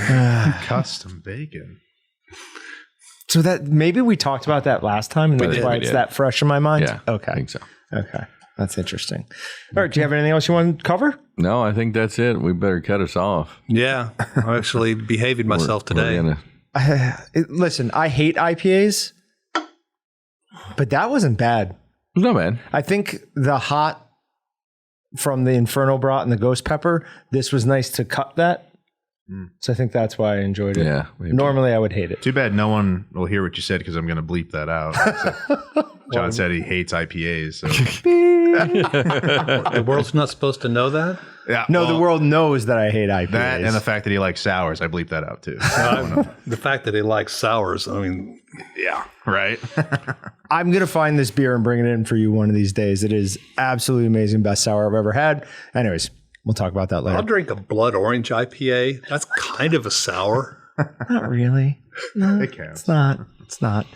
Custom bacon. So that maybe we talked about that last time, and that's why it's that fresh in my mind? Yeah. Okay. I think so. Okay. That's interesting. All right. Do you have anything else you want to cover? No, I think that's it. We better cut us off. Yeah. I'm actually behaving myself today. Listen, I hate IPAs, but that wasn't bad. No, man. I think the hot from the Inferno Brat and the Ghost Pepper, this was nice to cut that. So I think that's why I enjoyed it. Yeah. Normally I would hate it. Too bad no one will hear what you said because I'm going to bleep that out. So John said he hates IPAs. So. The world's not supposed to know that? Yeah, No, the world knows that I hate IPAs. That and the fact that he likes sours, I bleep that out too. The fact that he likes sours, Yeah, right. I'm going to find this beer and bring it in for you one of these days. It is absolutely amazing. Best sour I've ever had. Anyways, we'll talk about that later. I'll drink a blood orange IPA. That's kind of a sour. Not really. No, It counts. it's not. It's not.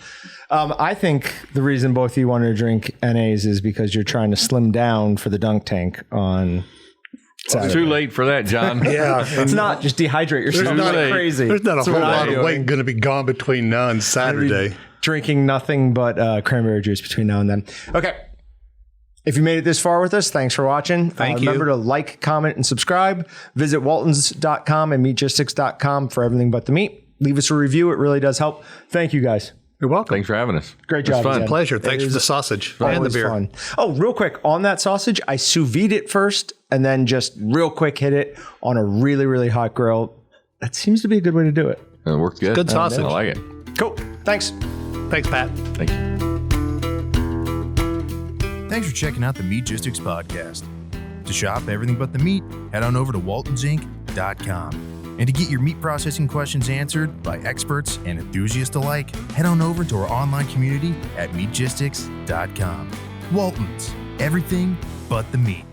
I think the reason both of you wanted to drink NAs is because you're trying to slim down for the dunk tank on Saturday. It's too late for that, John. Yeah. It's not. Just dehydrate yourself. not Not a- crazy. There's not a That's whole what I'm lot of doing. weight going to be gone between now and Saturday. Drinking nothing but cranberry juice between now and then. Okay. If you made it this far with us, thanks for watching. Thank you. Remember to like, comment, and subscribe. Visit waltons.com and meatgistics.com for everything but the meat. Leave us a review. It really does help. Thank you, guys. You're welcome. Thanks for having us. Great It was job. fun. Jen. Pleasure. It Thanks for is the sausage and the always beer. fun. Oh, real quick on that sausage, I sous vide it first and then just real quick hit it on a really, really hot grill. That seems to be a good way to do it. It worked good. Good sausage. I like it. Cool. Thanks. Thanks, Pat. Thank you. Thanks for checking out the Meatgistics podcast. To shop everything but the meat, head on over to waltonsinc.com. And to get your meat processing questions answered by experts and enthusiasts alike, head on over to our online community at meatgistics.com. Waltons, everything but the meat.